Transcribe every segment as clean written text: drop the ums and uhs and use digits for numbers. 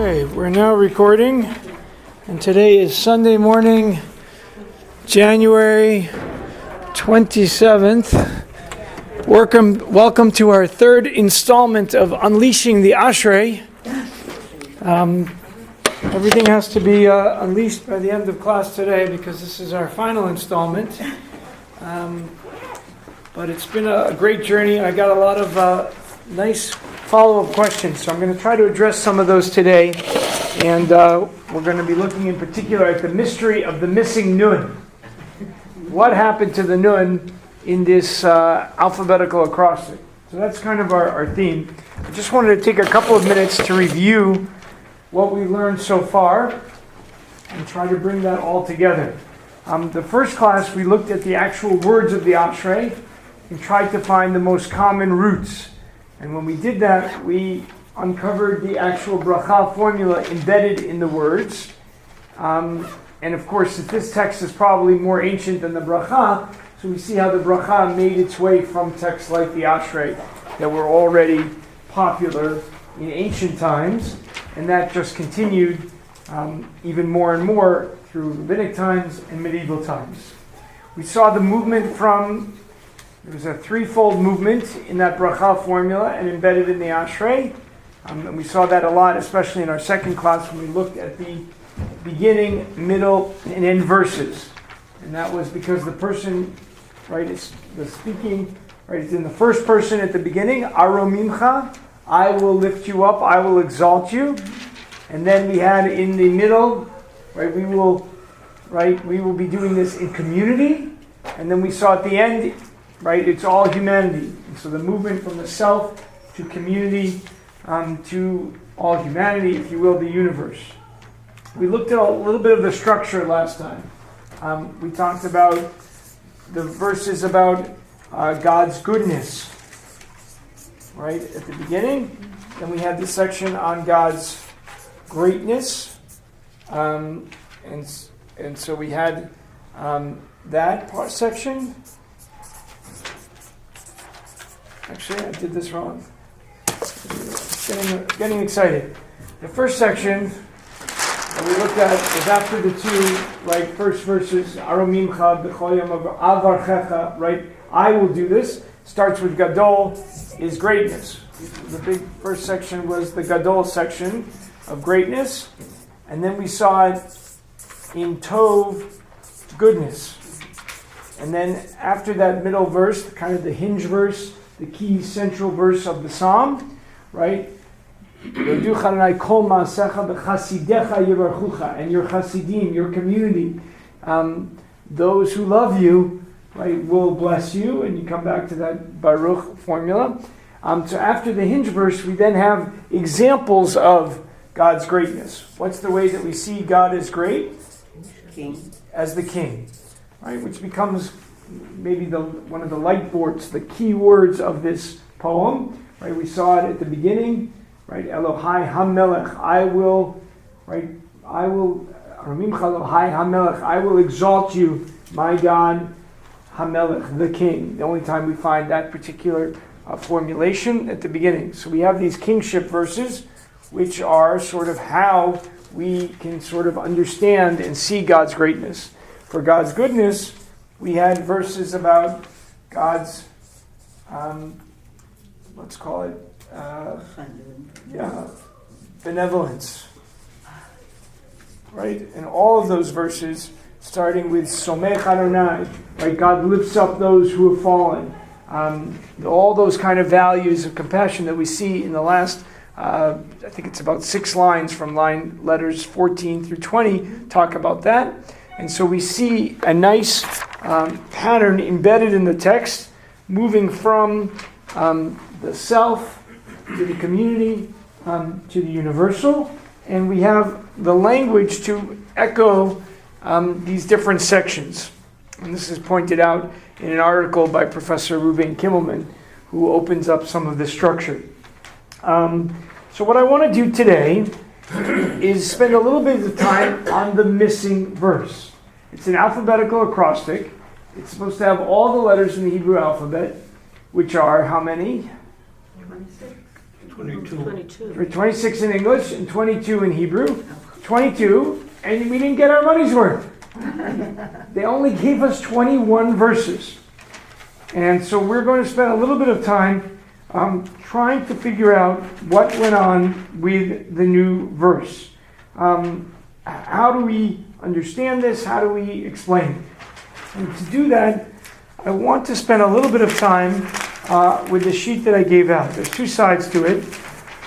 Okay, we're now recording, and today is Sunday morning, January 27th. Welcome to our third installment of Unleashing the Ashrei. Everything has to be unleashed by the end of class today because this is our final installment. But it's been a great journey. I got a lot of nice follow-up questions, so I'm going to try to address some of those today. And we're going to be looking in particular at the mystery of the missing nun. What happened to the nun in this alphabetical acrostic? So that's kind of our theme. I just wanted to take a couple of minutes to review what we learned so far and try to bring that all together. The first class, we looked at the actual words of the Ashrei and tried to find the most common roots. And when we did that, we uncovered the actual bracha formula embedded in the words. And of course, this text is probably more ancient than the bracha, so we see how the bracha made its way from texts like the Ashrei that were already popular in ancient times, and that just continued even more and more through rabbinic times and medieval times. We saw the movement from, there was a threefold movement in that bracha formula and embedded in the Ashrei. And we saw that a lot, especially in our second class when we looked at the beginning, middle, and end verses. And that was because the person, right, is the speaking, right, it's in the first person at the beginning, Aromimcha, I will lift you up, I will exalt you. And then we had in the middle, right, we will be doing this in community. And then we saw at the end, right, it's all humanity. And so the movement from the self to community to all humanity, if you will, the universe. We looked at a little bit of the structure last time. We talked about the verses about God's goodness, right, at the beginning. Then we had the section on God's greatness. And so we had that section. Actually, I did this wrong. Getting excited. The first section that we looked at is after the two, right, first verses, Aromimcha b'choyam avarchecha, right, I will do this, starts with Gadol, is greatness. The big first section was the Gadol section of greatness, and then we saw it in Tov, goodness. And then after that middle verse, kind of the hinge verse, the key central verse of the psalm, right? And your chasidim, your community, those who love you, right, will bless you. And you come back to that Baruch formula. So after the hinge verse, we then have examples of God's greatness. What's the way that we see God as great? King. As the king, right? Which becomes maybe one of the light boards, the key words of this poem, right? We saw it at the beginning, right? Elohai HaMelech, I will Ramimcha Elohai HaMelech, I will exalt you, my God, HaMelech, the king. The only time we find that particular formulation at the beginning. So we have these kingship verses, which are sort of how we can sort of understand and see God's greatness. For God's goodness, we had verses about God's, let's call it, benevolence. Right? And all of those verses, starting with Somech Adonai, right? God lifts up those who have fallen. All those kind of values of compassion that we see in the last, I think it's about 6 lines from letters 14 through 20, talk about that. And so we see a nice pattern embedded in the text, moving from the self to the community to the universal. And we have the language to echo these different sections. And this is pointed out in an article by Professor Ruben Kimmelman, who opens up some of the structure. So what I want to do today is spend a little bit of time on the missing verse. It's an alphabetical acrostic. It's supposed to have all the letters in the Hebrew alphabet, which are how many? 26. 22. 26 in English and 22 in Hebrew. 22, and we didn't get our money's worth. They only gave us 21 verses. And so we're going to spend a little bit of time trying to figure out what went on with the new verse. How do we understand this? How do we explain it? And to do that, I want to spend a little bit of time with the sheet that I gave out. There's two sides to it.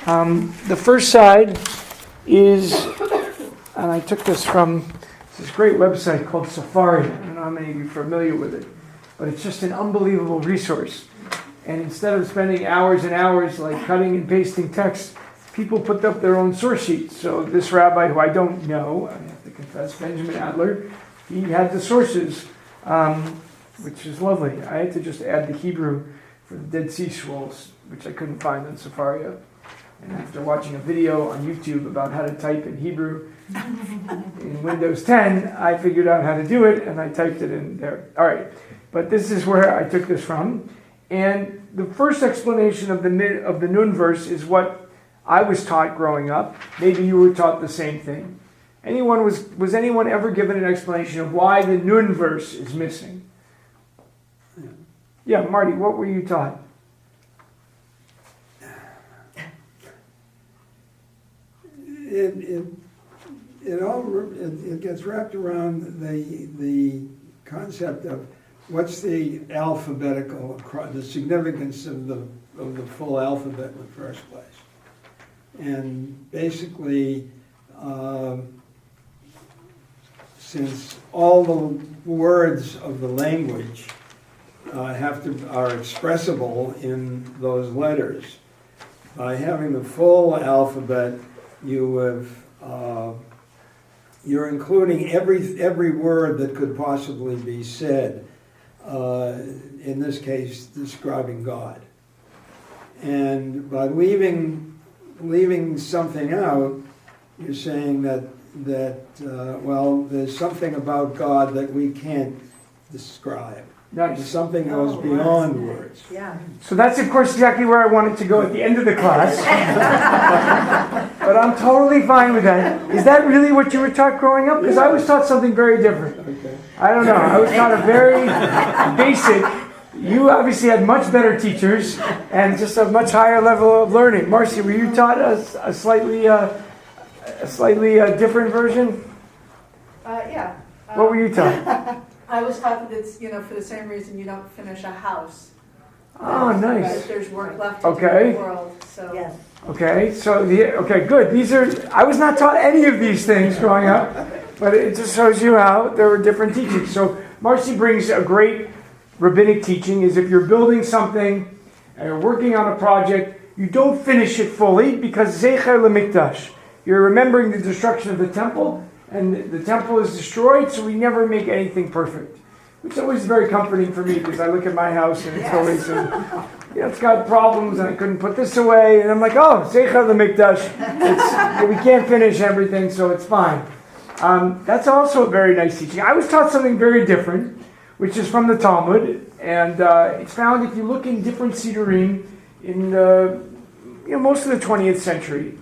The first side is, and I took this from this great website called Safari. I don't know how many of you are familiar with it, but it's just an unbelievable resource. And instead of spending hours and hours like cutting and pasting text, people put up their own source sheets. So this rabbi, who I don't know, I have to confess, Benjamin Adler, he had the sources, which is lovely. I had to just add the Hebrew for the Dead Sea Scrolls, which I couldn't find on Safari. And after watching a video on YouTube about how to type in Hebrew in Windows 10, I figured out how to do it, and I typed it in there. All right, but this is where I took this from. And the first explanation of the Nun verse is what I was taught growing up. Maybe you were taught the same thing. Was anyone ever given an explanation of why the Nun verse is missing? Yeah, Marty, what were you taught? It gets wrapped around the concept of what's the the significance of the full alphabet in the first place. And basically, since all the words of the language are expressible in those letters, by having the full alphabet, you're including every word that could possibly be said. In this case, describing God. And by leaving something out, you're saying that there's something about God that we can't describe. Nice. Something goes beyond words. Yeah. So that's, of course, exactly where I wanted to go at the end of the class. But I'm totally fine with that. Is that really what you were taught growing up? Because I was taught something very different. Okay. I don't know. I was taught a very basic. You obviously had much better teachers and just a much higher level of learning. Marcy, were you taught a slightly different version? Yeah. What were you taught? I was taught that it's, for the same reason you don't finish a house. Oh, nice. Right? There's work left to do Okay. in the world. So. Yes. Okay, so good. I was not taught any of these things growing up, but it just shows you how there were different teachings. So Marcy brings a great rabbinic teaching: is if you're building something and you're working on a project, you don't finish it fully because Zecher LeMikdash. You're remembering the destruction of the temple, and the temple is destroyed, so we never make anything perfect. Which is always very comforting for me because I look at my house and it's always, it's got problems and I couldn't put this away. And I'm like, oh, Zecher LeMikdash. We can't finish everything, so it's fine. That's also a very nice teaching. I was taught something very different, which is from the Talmud. And it's found, if you look in different Sidurim in most of the 20th century,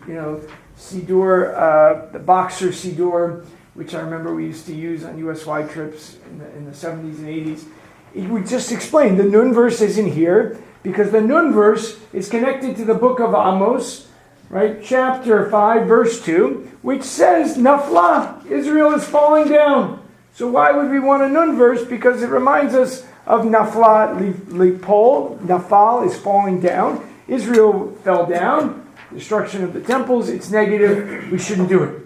Sidur, the Boxer Sidur, which I remember we used to use on USY trips in the 70s and 80s, it would just explain the Nun verse isn't here because the Nun verse is connected to the book of Amos, right? Chapter 5, verse 2, which says, Nafla, Israel is falling down. So why would we want a Nun verse? Because it reminds us of Nafla Lipol. Nafal is falling down. Israel fell down. Destruction of the temples, it's negative. We shouldn't do it.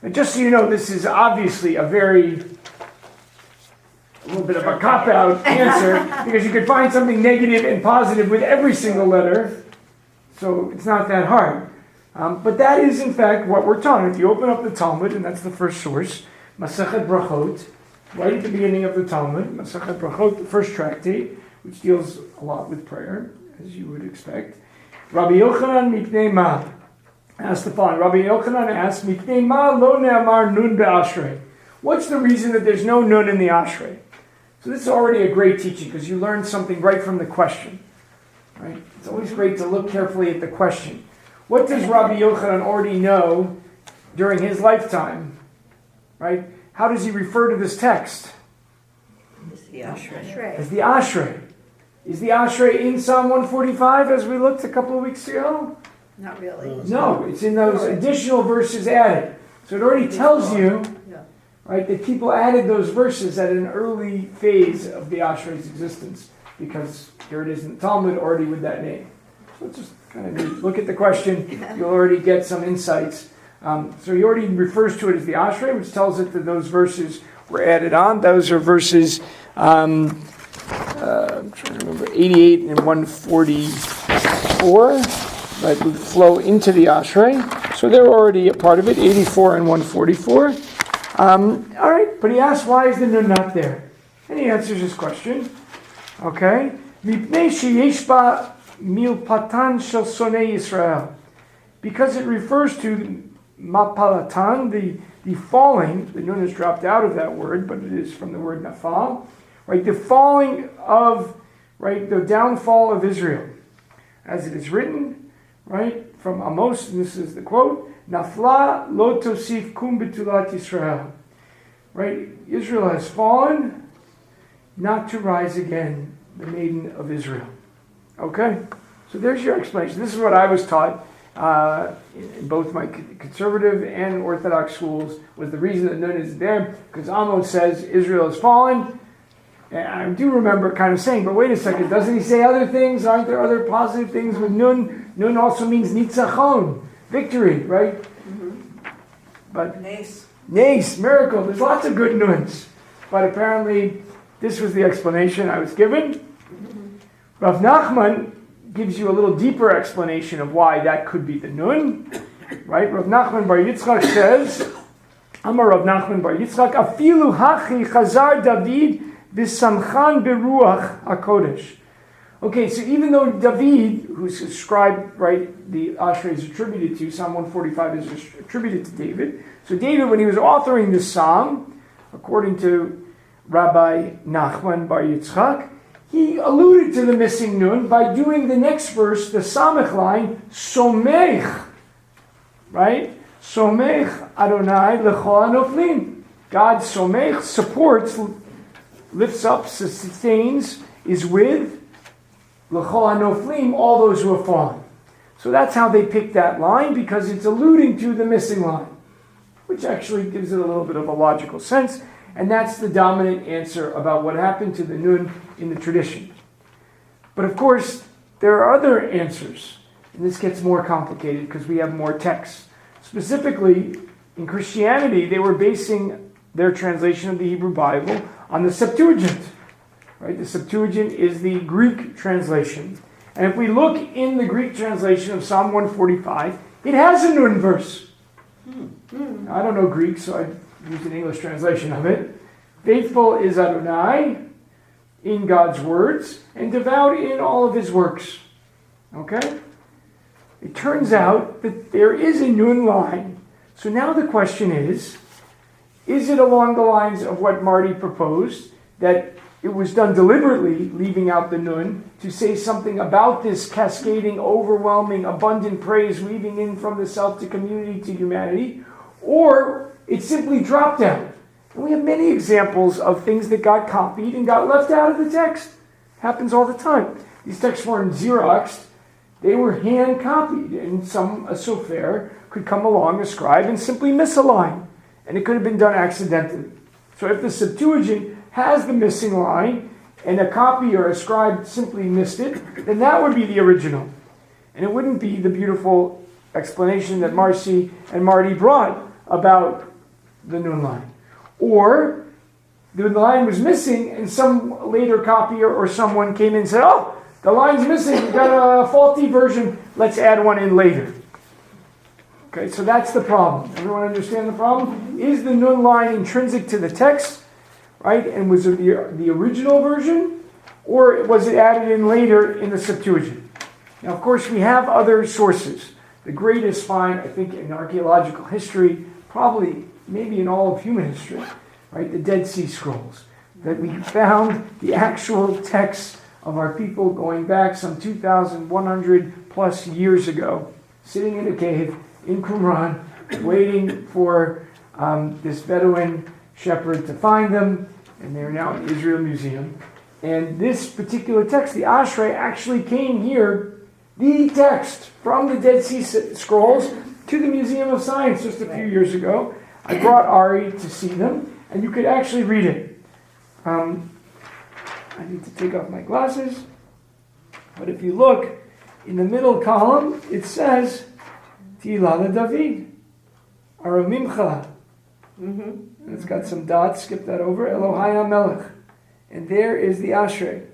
And just so you know, this is obviously a little bit of a cop-out answer, because you could find something negative and positive with every single letter, so it's not that hard. But that is, in fact, what we're taught. If you open up the Talmud, and that's the first source, Masechet Brachot, right at the beginning of the Talmud, Masechet Brachot, the first tractate, which deals a lot with prayer, as you would expect. Rabbi Yochanan Mipnei Ma asked the following. Rabbi Yochanan asked, Mipnei Ma lo ne'amar nun be'ashrei. What's the reason that there's no nun in the Ashrei? So this is already a great teaching because you learn something right from the question. Right? It's always great to look carefully at the question. What does Rabbi Yochanan already know during his lifetime? Right? How does he refer to this text? It's the Ashrei. As the Ashrei. Is the Ashrei in Psalm 145 as we looked a couple of weeks ago? Not really. No, it's in those additional verses added. So it already tells you, Yeah. right, that people added those verses at an early phase of the Ashrei's existence, because here it is in the Talmud already with that name. So just kind of look at the question, you'll already get some insights. So he already refers to it as the Ashrei, which tells it that those verses were added on. Those are verses, I'm trying to remember, 88 and 144, that would flow into the Ashrei. So they're already a part of it, 84 and 144. All right, but he asks, why is the nun not there? And he answers his question. Okay? Mipnei sheyesh ba milpatan shel sonei Yisrael. Because it refers to mapalatan, the falling. The nun is dropped out of that word, but it is from the word nafal. Right? The falling of, right, the downfall of Israel. As it is written, right, from Amos, and this is the quote, Nafla lo tosif kum betulat Yisrael. Right? Israel has fallen, not to rise again, the maiden of Israel. Okay? So there's your explanation. This is what I was taught in both my conservative and Orthodox schools, was the reason that nun is there, because Amos says Israel has fallen. And I do remember kind of saying, but wait a second, doesn't he say other things? Aren't there other positive things with nun? Nun also means nitzachon, victory, right? Mm-hmm. But Nice. Nace, miracle. There's lots of good nuns. But apparently, this was the explanation I was given. Rav Nachman gives you a little deeper explanation of why that could be the nun. Right? Rav Nachman Bar Yitzchak says, Amar Rav Nachman Bar Yitzchak, Afilu hachi chazar David v'samchan beruach HaKodesh. Okay, so even though David, who's ascribed, right, the Ashrei is attributed to, Psalm 145 is attributed to David. So David, when he was authoring this psalm, according to Rabbi Nachman Bar Yitzchak, he alluded to the missing nun by doing the next verse, the Samech line, Somech, right? Somech Adonai L'chol HaNoflim. God Somech supports, lifts up, sustains, is with L'chol HaNoflim, all those who have fallen. So that's how they picked that line, because it's alluding to the missing line, which actually gives it a little bit of a logical sense. And that's the dominant answer about what happened to the nun in the tradition. But of course, there are other answers. And this gets more complicated because we have more texts. Specifically, in Christianity, they were basing their translation of the Hebrew Bible on the Septuagint. Right? The Septuagint is the Greek translation. And if we look in the Greek translation of Psalm 145, it has a nun verse. I don't know Greek, so I used an English translation of it. Faithful is Adonai in God's words, and devout in all of his works. Okay? It turns out that there is a nun line. So now the question is it along the lines of what Marty proposed, that it was done deliberately, leaving out the nun, to say something about this cascading, overwhelming, abundant praise weaving in from the self to community to humanity, or it simply dropped out? And we have many examples of things that got copied and got left out of the text. Happens all the time. These texts weren't Xeroxed. They were hand copied, and a sofer could come along, a scribe, and simply miss a line. And it could have been done accidentally. So if the Septuagint has the missing line, and a copy or a scribe simply missed it, then that would be the original. And it wouldn't be the beautiful explanation that Marcy and Marty brought about the nun line. Or the line was missing, and some later copier or someone came in and said, oh, the line's missing, we've got a faulty version, let's add one in later. Okay, so that's the problem. Everyone understand the problem? Is the nun line intrinsic to the text, right? And was it the original version? Or was it added in later in the Septuagint? Now, of course, we have other sources. The greatest find, I think, in archaeological history, probably maybe in all of human history, right? The Dead Sea Scrolls. That we found the actual texts of our people going back some 2,100 plus years ago, sitting in a cave in Qumran, waiting for this Bedouin shepherd to find them, and they're now in Israel Museum. And this particular text, the Ashrei, actually came here, the text from the Dead Sea Scrolls, to the Museum of Science just a few years ago. I brought Ari to see them, and you could actually read it. I need to take off my glasses, but if you look in the middle column, it says Tihila David, Aramimcha. And it's got some dots, skip that over, Elohai HaMelech. And there is the Ashrei.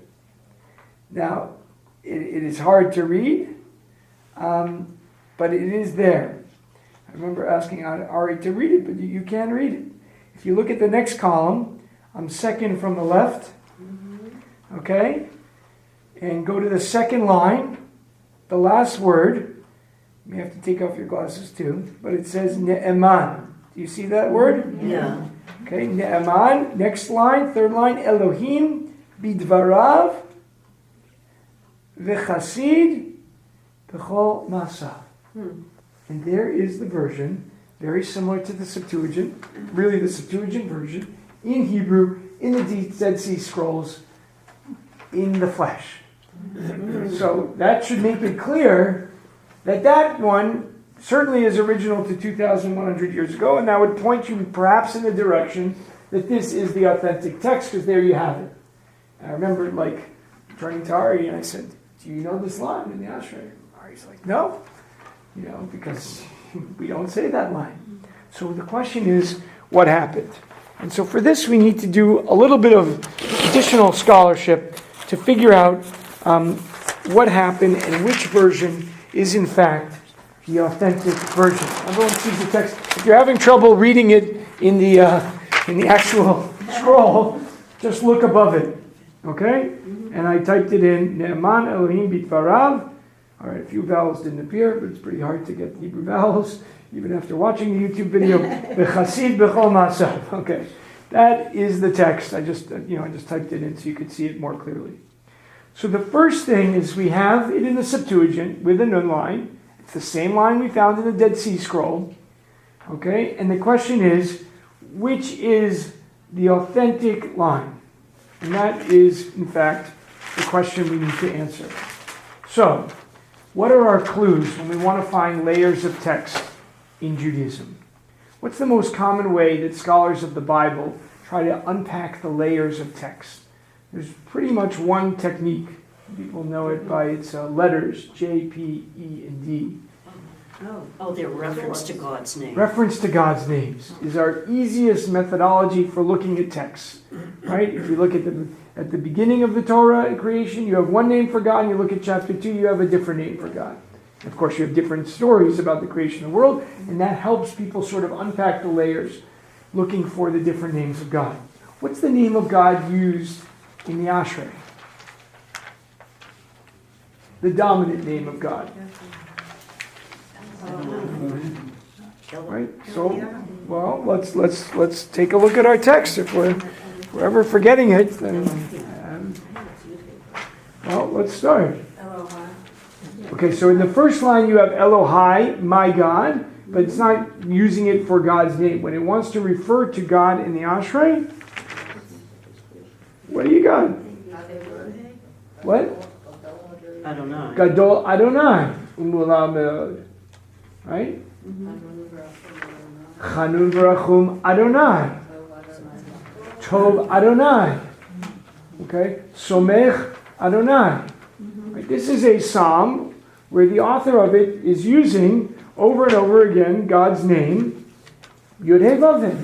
Now, it is hard to read, but it is there. I remember asking Ari to read it, but you can read it. If you look at the next column, I'm second from the left, okay? And go to the second line, the last word. You may have to take off your glasses too, but it says Ne'eman. Do you see that word? Yeah. Okay, Ne'eman. Next line, third line, Elohim bidvarav v'chasid b'chol masav. And there is the version, very similar to the Septuagint, really the Septuagint version, in Hebrew, in the Dead Sea Scrolls, in the flesh. So that should make it clear that that one certainly is original to 2,100 years ago, and that would point you perhaps in the direction that this is the authentic text, because there you have it. And I remember turning to Ari and I said, do you know this line in the Ashrei? Ari's like, no. Because we don't say that line. So the question is, what happened? And so for this, we need to do a little bit of additional scholarship to figure out what happened and which version is in fact the authentic version. Everyone sees the text. If you're having trouble reading it in the actual scroll, just look above it. Okay? And I typed it in, Ne'eman Elohim Bitvarav. All right, a few vowels didn't appear, but it's pretty hard to get Hebrew vowels, even after watching the YouTube video. B'chasid b'chol masav. Okay, that is the text. I just typed it in so you could see it more clearly. So the first thing is we have it in the Septuagint with a nun line. It's the same line we found in the Dead Sea Scroll. Okay, and the question is, which is the authentic line? And that is, in fact, the question we need to answer. So, what are our clues when we want to find layers of text in Judaism? What's the most common way that scholars of the Bible try to unpack the layers of text? There's pretty much one technique. People know it by its letters, J, P, E, and D. Oh, they're reference to God's name. Reference to God's names is our easiest methodology for looking at texts. Right? If you look at the beginning of the Torah and creation, you have one name for God, and you look at chapter 2, you have a different name for God. Of course, you have different stories about the creation of the world, and that helps people sort of unpack the layers, looking for the different names of God. What's the name of God used in the Ashrei? The dominant name of God. Right? So, well, let's take a look at our text. If we're ever forgetting it, then well, let's start. Okay, so in the first line you have Elohai, my God, but it's not using it for God's name. When it wants to refer to God in the Ashrei, what do you got? What? Adonai. Gadol Adonai. Right? Chanun v'rachum Adonai. Tov Adonai. Okay? Somech Adonai. Right? This is a psalm where the author of it is using over and over again God's name, Yud-Heh Vav-Heh.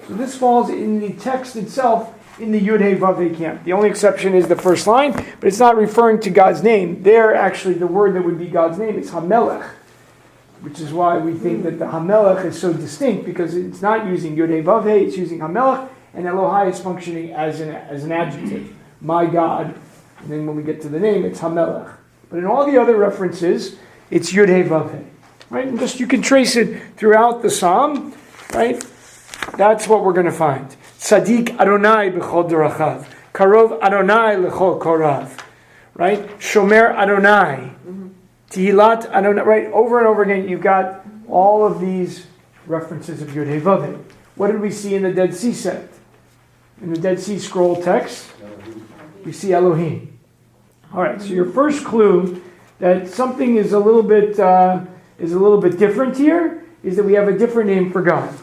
So this falls in the text itself in the Yud-Heh Vav-Heh camp. The only exception is the first line, but it's not referring to God's name. There, actually, the word that would be God's name is Hamelech, which is why we think that the Hamelech is so distinct, because it's not using Yud-Heh Vav-Heh, it's using Hamelech, and Elohai is functioning as an adjective. My God. And then when we get to the name, it's Hamelech. But in all the other references, it's Yud-Heh Vav-Heh. Right? And just you can trace it throughout the psalm, right? That's what we're going to find. Tzadik Adonai b'chol dorachav. Karov Adonai l'chol korav. right? Shomer Adonai, Tehillat Adonai, right? Over and over again, you've got all of these references of Yod Heh Vav Heh. What did we see in the Dead Sea sect? In the Dead Sea Scroll text, we see Elohim. All right, so your first clue that something is a little bit different here is that we have a different name for God.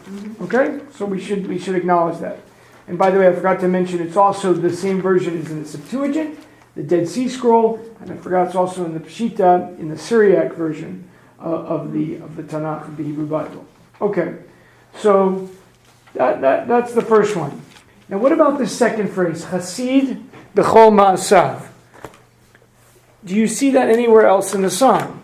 Okay, so we should acknowledge that. And by the way, I forgot to mention it's also the same version as in the Septuagint, the Dead Sea Scroll, and I forgot it's also in the Peshitta, in the Syriac version of the Tanakh, of the Hebrew Bible. Okay, so that's the first one. Now, what about the second phrase, Hasid b'chol ma'asav? Do you see that anywhere else in the psalm?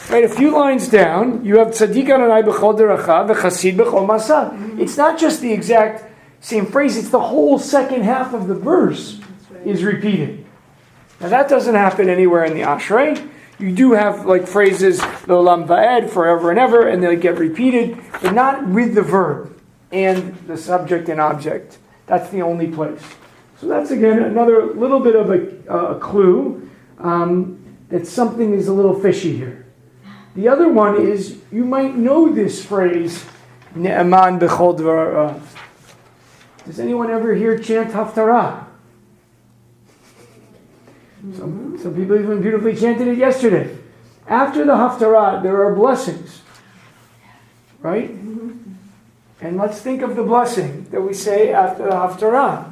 Right, a few lines down, you have Tzaddik Adonai b'chol derachav v'chasid b'chol ma'asav. It's not just the exact same phrase, it's the whole second half of the verse is repeated. Now that doesn't happen anywhere in the Ashrei. You do have like phrases, L'olam va'ed, forever and ever, and they get repeated, but not with the verb and the subject and object. That's the only place. So that's again another little bit of a clue that something is a little fishy here. The other one is, you might know this phrase, Ne'eman b'chol dvarav. Does anyone ever hear chant Haftarah? Some people even beautifully chanted it yesterday. After the Haftarah, there are blessings. Right? And let's think of the blessing that we say after the Haftarah.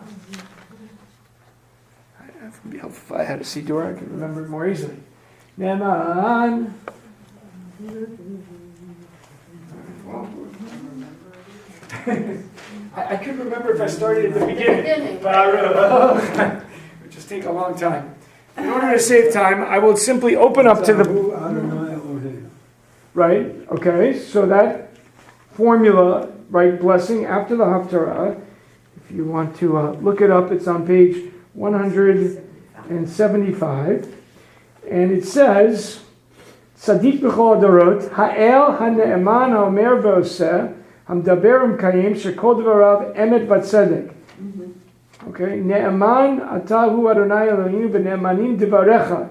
It would be helpful if I had a Siddur, I could remember it more easily. Ne'eman. I could remember if I started at the beginning, but it would just take a long time. In order to save time, I will simply open up to the... Right, okay, so that formula, right, blessing after the Haftarah, if you want to look it up, it's on page 175, and it says, Tzaddik b'chol adorot, ha'el ha'ne'eman ha'omer v'oseh, hamdaber u'mkayim shekol dvarav emet v'tzedek. Okay, ne'eman atahu Adonai Eloheinu v'ne'emanim divarecha.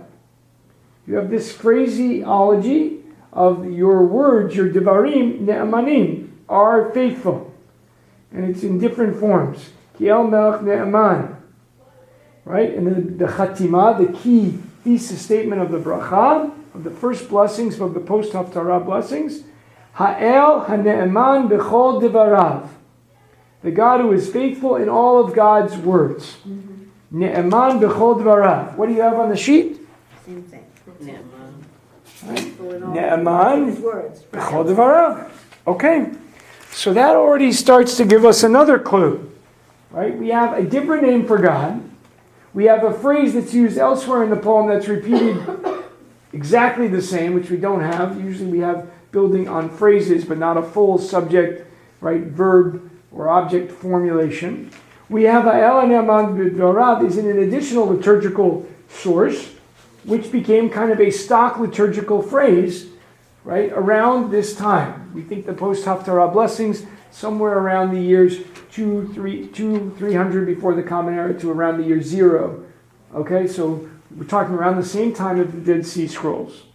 You have this phraseology of your words, your divarim, ne'emanim, are faithful. And it's in different forms. Ki el melech ne'eman. Right? And the chatima, the key thesis statement of the bracha, of the first blessings, of the post-haftarah blessings, ha'el ha'ne'eman b'chol divarav. The God who is faithful in all of God's words. Ne'eman b'chol dvarav. What do you have on the sheet? Same thing. Ne'eman. Ne'eman b'chol dvarav. Okay. So that already starts to give us another clue. Right? We have a different name for God. We have a phrase that's used elsewhere in the poem that's repeated exactly the same, which we don't have. Usually we have building on phrases, but not a full subject, right, verb, or object formulation. We have Ha'el ha'ne'eman b'dvarav is in an additional liturgical source, which became kind of a stock liturgical phrase, right, around this time. We think the post-Haftarah blessings, somewhere around the years 300 before the Common Era to around the year 0. Okay, so we're talking around the same time of the Dead Sea Scrolls.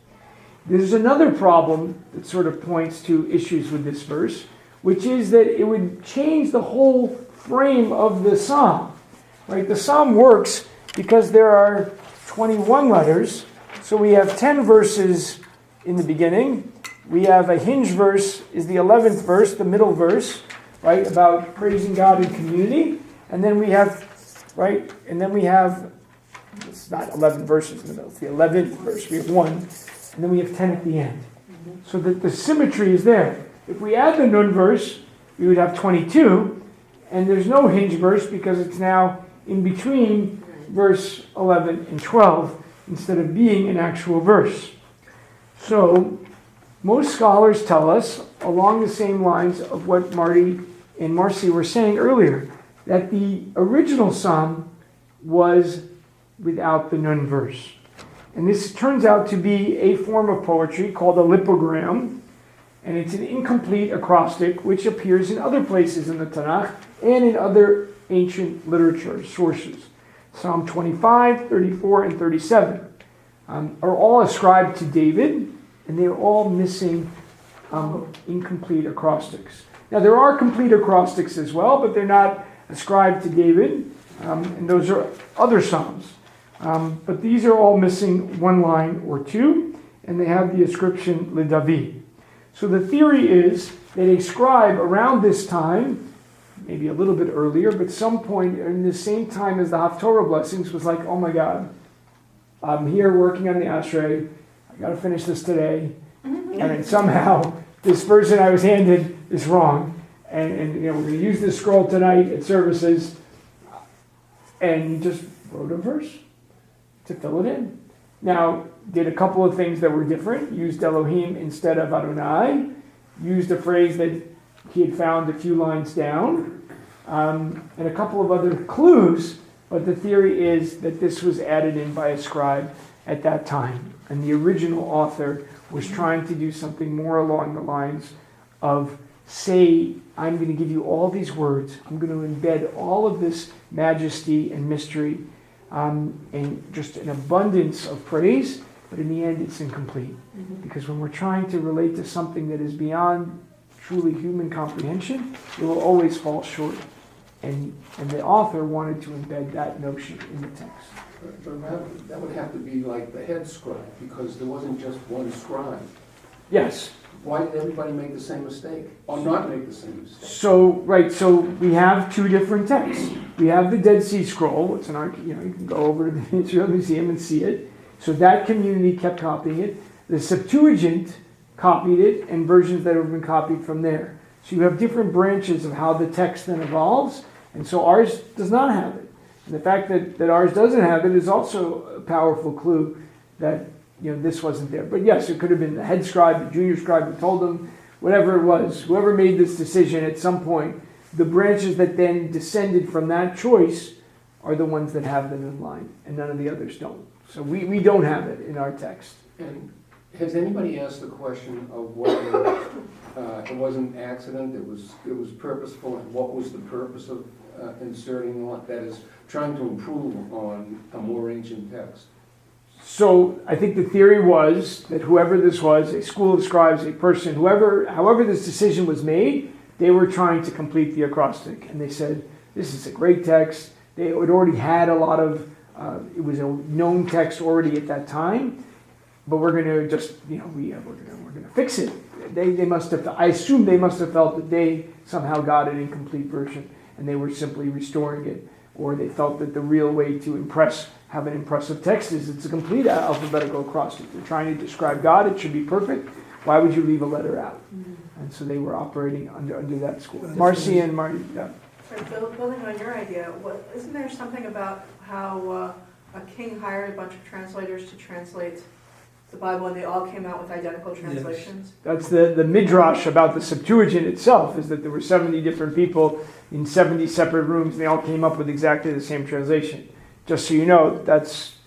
There's another problem that sort of points to issues with this verse, which is that it would change the whole frame of the psalm. Right? The psalm works because there are 21 letters, so we have 10 verses in the beginning. We have a hinge verse, is the 11th verse, the middle verse, right, about praising God in community. And then we have, right, it's not 11 verses in the middle, it's the 11th verse. We have 1, and then we have 10 at the end. So that the symmetry is there. If we add the nun verse, we would have 22, and there's no hinge verse because it's now in between verse 11 and 12 instead of being an actual verse. So most scholars tell us, along the same lines of what Marty and Marcy were saying earlier, that the original psalm was without the nun verse. And this turns out to be a form of poetry called a lipogram, and it's an incomplete acrostic which appears in other places in the Tanakh and in other ancient literature sources. Psalm 25, 34, and 37 are all ascribed to David, and they are all missing incomplete acrostics. Now, there are complete acrostics as well, but they're not ascribed to David, and those are other psalms. But these are all missing one line or two, and they have the ascription LeDavid. So the theory is that a scribe around this time, maybe a little bit earlier, but some point in the same time as the Haftorah blessings, was like, oh my God, I'm here working on the Ashrei, I got to finish this today, and then somehow this version I was handed is wrong, and we're going to use this scroll tonight at services, and he just wrote a verse to fill it in. Now, did a couple of things that were different, used Elohim instead of Adonai, used a phrase that he had found a few lines down, and a couple of other clues, but the theory is that this was added in by a scribe at that time. And the original author was trying to do something more along the lines of, say, I'm going to give you all these words, I'm going to embed all of this majesty and mystery, and just an abundance of praise, but in the end it's incomplete. Because when we're trying to relate to something that is beyond truly human comprehension, it will always fall short. And the author wanted to embed that notion in the text. But that would have to be like the head scribe, because there wasn't just one scribe. Yes. Why did everybody make the same mistake, or not make the same mistake? So we have two different texts. We have the Dead Sea Scroll. It's you can go over to the Israel Museum and see it. So that community kept copying it. The Septuagint copied it, and versions that have been copied from there. So you have different branches of how the text then evolves, and so ours does not have it. And the fact that ours doesn't have it is also a powerful clue that this wasn't there. But yes, it could have been the head scribe, the junior scribe who told them, whatever it was, whoever made this decision at some point, the branches that then descended from that choice are the ones that have them in line, and none of the others don't. So we don't have it in our text. And has anybody asked the question of whether it wasn't accident, it was purposeful, and what was the purpose of inserting that is trying to improve on a more ancient text? So I think the theory was that whoever this was, a school of scribes, a person, however this decision was made, they were trying to complete the acrostic. And they said, this is a great text. They had already had a lot of, it was a known text already at that time, but we're going to just, we're going to fix it. They must have, I assume they must have felt that they somehow got an incomplete version and they were simply restoring it. Or they felt that the real way to have an impressive text is it's a complete alphabetical acrostic. You're trying to describe God, it should be perfect. Why would you leave a letter out? And so they were operating under that school. Marcy and Marty, yeah. Building on your idea, isn't there something about how a king hired a bunch of translators to translate the Bible and they all came out with identical translations? Yes. That's the midrash about the Septuagint itself, is that there were 70 different people in 70 separate rooms and they all came up with exactly the same translation. Just so you know, that's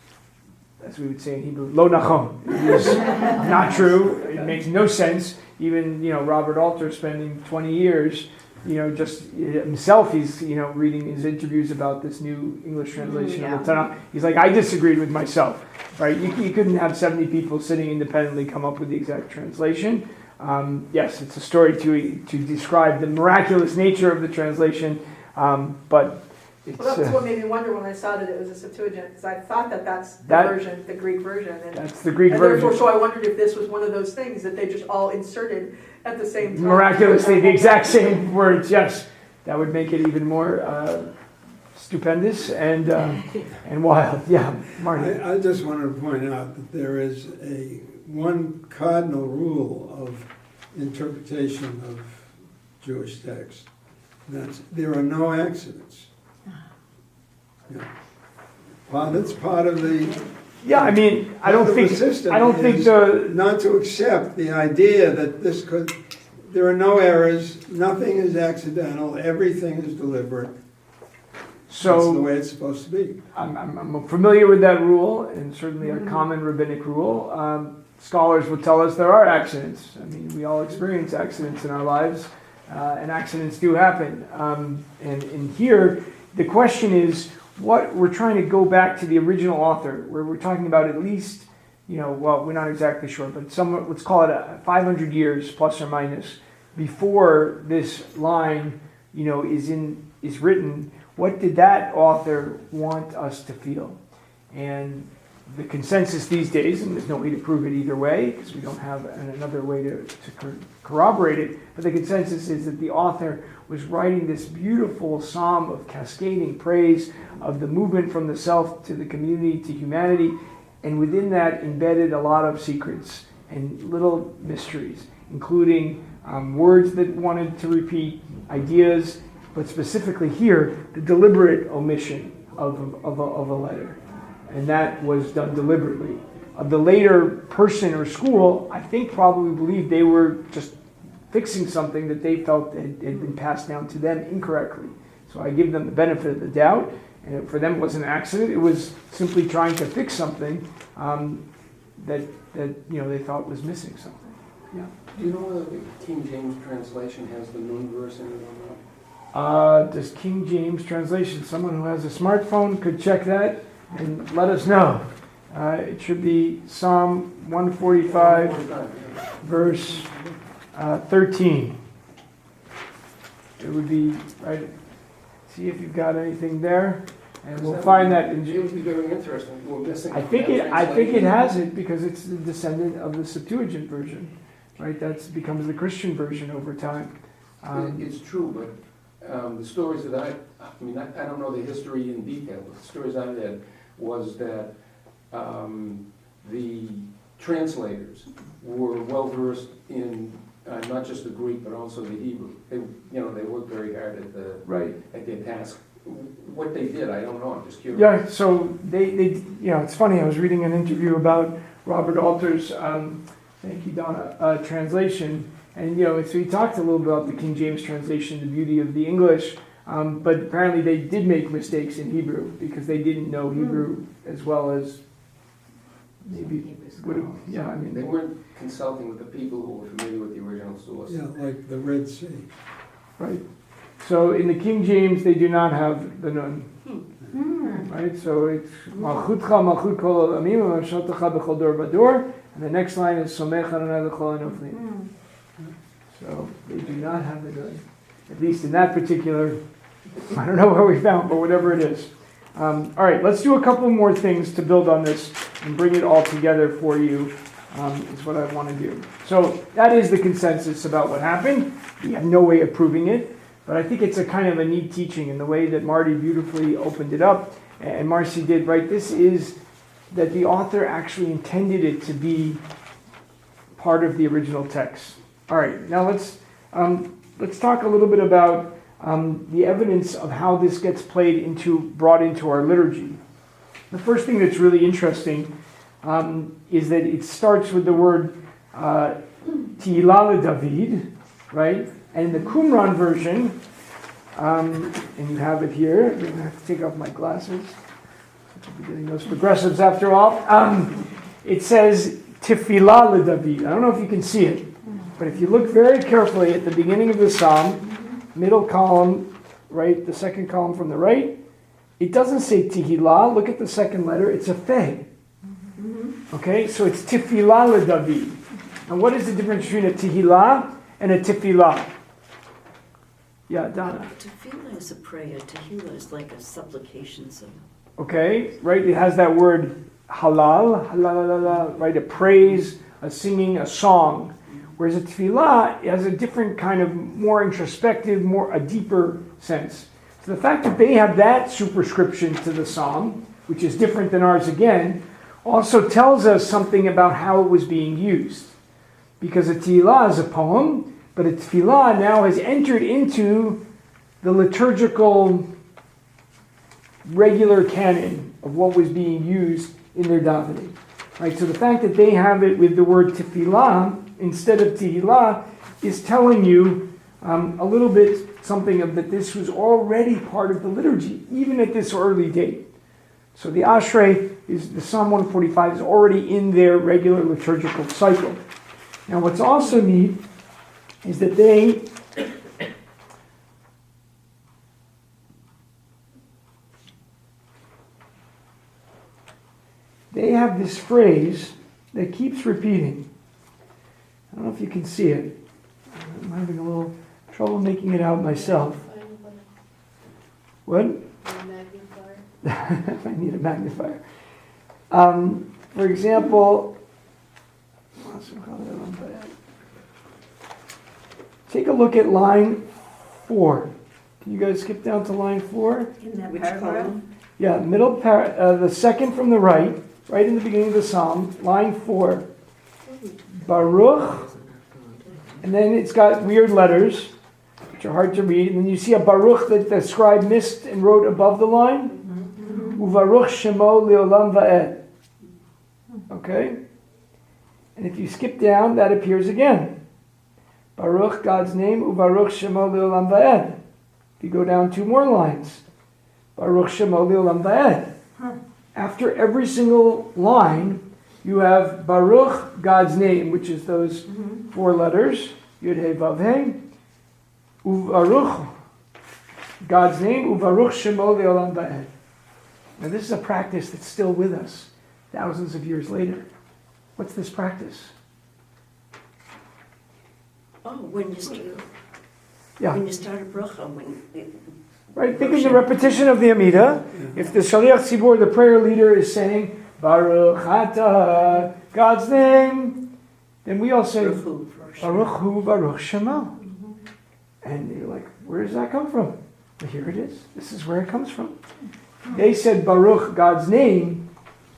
as we would say in Hebrew, lo nachon. It is not true. It makes no sense. Even Robert Alter spending 20 years, just himself, he's reading his interviews about this new English translation of the Tanakh. He's like, I disagreed with myself. Right? You couldn't have 70 people sitting independently come up with the exact translation. Yes, it's a story to describe the miraculous nature of the translation, but it's... Well, that's what made me wonder when I saw that it was a Septuagint, because I thought that's the version, the Greek version. That's the Greek version. Therefore, so I wondered if this was one of those things that they just all inserted at the same time. Miraculously, the exact same words, yes. That would make it even more stupendous and wild. Yeah, Marty. I just wanted to point out that there is one cardinal rule of interpretation of Jewish text. That's there are no accidents. Yeah. That's part of the. Yeah, I mean, I don't think not to accept the idea that there are no errors, nothing is accidental, everything is deliberate. So that's the way it's supposed to be. I'm familiar with that rule, and certainly a common rabbinic rule. Scholars will tell us there are accidents. I mean, we all experience accidents in our lives, and accidents do happen. And in here, the question is, what we're trying to go back to the original author, where we're talking about at least, well, we're not exactly sure, but somewhat, let's call it 500 years plus or minus before this line, is written. What did that author want us to feel? And the consensus these days, and there's no way to prove it either way, because we don't have another way to corroborate it, but the consensus is that the author was writing this beautiful psalm of cascading praise of the movement from the self to the community to humanity, and within that embedded a lot of secrets and little mysteries, including words that wanted to repeat, ideas, but specifically here, the deliberate omission of a letter. And that was done deliberately. The later person or school, I think, probably believed they were just fixing something that they felt had been passed down to them incorrectly. So I give them the benefit of the doubt, and for them it wasn't an accident. It was simply trying to fix something that they thought was missing something. Yeah. Do you know whether the King James translation has the Nun verse in it or not? Does King James translation, someone who has a smartphone could check that and let us know. It should be Psalm 145, verse 13. It would be, right, see if you've got anything there, and we'll find that. It would be very interesting. We're missing. I think it has it because it's the descendant of the Septuagint version, right? That becomes the Christian version over time. It's true, but the stories that I don't know the history in detail, but the stories I've read was that the translators were well versed in not just the Greek but also the Hebrew. They worked very hard at their task. What they did, I don't know. I'm just curious. Yeah. So they it's funny. I was reading an interview about Robert Alter's, thank you, Donna, translation, and so he talked a little bit about the King James translation, the beauty of the English. But apparently they did make mistakes in Hebrew because they didn't know Hebrew as well as maybe would have. Yeah, I mean they weren't consulting with the people who were familiar with the original source. Yeah, like the Red Sea. Right. So in the King James they do not have the nun. Right. So it's Malchutcha Malchut Kol Olamim V'Mashaltecha B'Chol Dor V'Dor, and the next line is Somech Adonai L'Chol Hanoflim. So they do not have the nun. At least in that particular, I don't know where we found, but whatever it is. All right, let's do a couple more things to build on this and bring it all together for you, is what I want to do. So that is the consensus about what happened. We have no way of proving it, but I think it's a kind of a neat teaching in the way that Marty beautifully opened it up, and Marcy did, right? This is that the author actually intended it to be part of the original text. All right, now let's talk a little bit about the evidence of how this gets brought into our liturgy. The first thing that's really interesting is that it starts with the word Tehillah David, right? And in the Qumran version, and you have it here. I'm going to have to take off my glasses. I'll be getting those progressives after all. It says Tefillah David. I don't know if you can see it, but if you look very carefully at the beginning of the psalm, middle column, right, the second column from the right, it doesn't say Tehillah. Look at the second letter. It's a Fe. Okay, so it's Tefillah David. And what is the difference between a Tehillah and a Tefillah? Yeah, Donna. Tefillah is a prayer. Tehillah is like a supplication song. Okay, right? It has that word halal, right? A praise, a singing, a song. Whereas a tefillah has a different kind of more introspective, a deeper sense. So the fact that they have that superscription to the psalm, which is different than ours again, also tells us something about how it was being used. Because a tehillah is a poem, but a tefillah now has entered into the liturgical regular canon of what was being used in their davening. Right? So the fact that they have it with the word tefillah instead of tehillah is telling you a little bit something of that this was already part of the liturgy, even at this early date. So the Ashrei, the Psalm 145, is already in their regular liturgical cycle. Now what's also neat is that they they have this phrase that keeps repeating. I don't know if you can see it. I'm having a little trouble making it out myself. What? I need a magnifier. For example, take a look at line 4. Can you guys skip down to line 4? In that Which paragraph? column? Yeah, the second from the right in the beginning of the psalm, line 4. Baruch, and then it's got weird letters, which are hard to read, and then you see a Baruch that the scribe missed and wrote above the line. Uvaruch Shemo Leolam Va'ed. Okay? And if you skip down, that appears again. Baruch, God's name, Uvaruch Shemo Leolam Va'ed. If you go down 2 more lines, Baruch Shemo Leolam Va'ed. After every single line, you have Baruch, God's name, which is those 4 letters, Yud He Vav He, Uvaruch, God's name, Uvaruch Shemo Leolam Va'ed. Now this is a practice that's still with us, thousands of years later. What's this practice? Oh, when you start a bracha, Right, think of the repetition of the Amidah. If the Shaliach Tzibur, the prayer leader, is saying, Baruch Atah, God's name, then we all say, Baruch Hu, Baruch Shema. And you're like, where does that come from? Well, here it is. This is where it comes from. They said Baruch, God's name,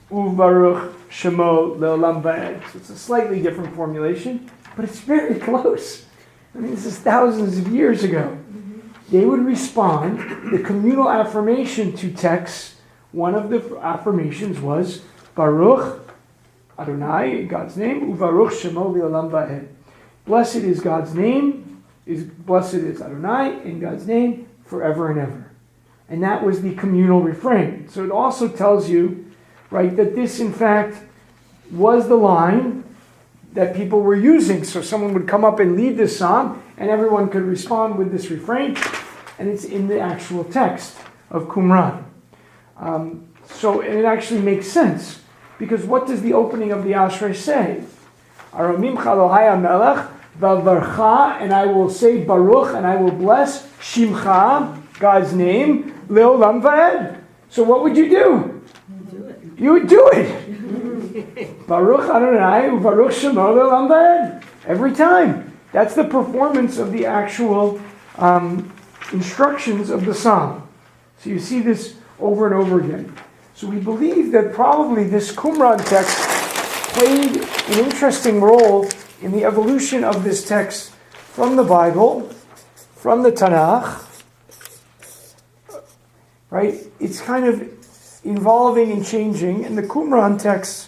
U Baruch Shemo Leolam Va'ed. So it's a slightly different formulation, but it's very close. I mean, this is thousands of years ago. They would respond, the communal affirmation to texts, one of the affirmations was Baruch Adonai, God's name, Uvaruch Shemo Leolam Va'ed. Blessed is God's name, blessed is Adonai, in God's name, forever and ever. And that was the communal refrain. So it also tells you, right, that this in fact was the line that people were using. So someone would come up and lead this psalm, and everyone could respond with this refrain, and it's in the actual text of Qumran. So it actually makes sense, because what does the opening of the Ashrei say? Aromim Chalohai Melech Vavarcha, and I will say Baruch, and I will bless Shimcha, God's name, Leolam Va'ed. So what would you do? You would do it. Baruch Adonai Baruch Shemo Leolam Va'ed. Every time. That's the performance of the actual instructions of the psalm. So you see this over and over again. So we believe that probably this Qumran text played an interesting role in the evolution of this text from the Bible, from the Tanakh. Right? It's kind of evolving and changing, and the Qumran text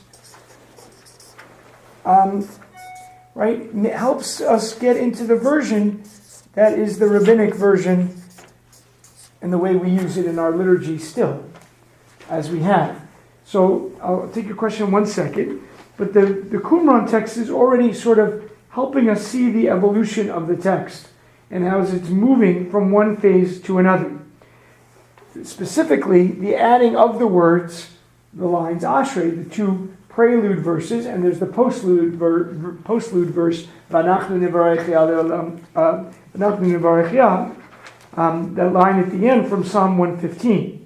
right, helps us get into the version that is the rabbinic version and the way we use it in our liturgy still, as we have. So I'll take your question in 1 second, but the Qumran text is already sort of helping us see the evolution of the text and how it's moving from one phase to another. Specifically, the adding of the words, the lines Ashrei, the 2 prelude verses, and there's the postlude verse, V'anachnu nivarech that line at the end from Psalm 115.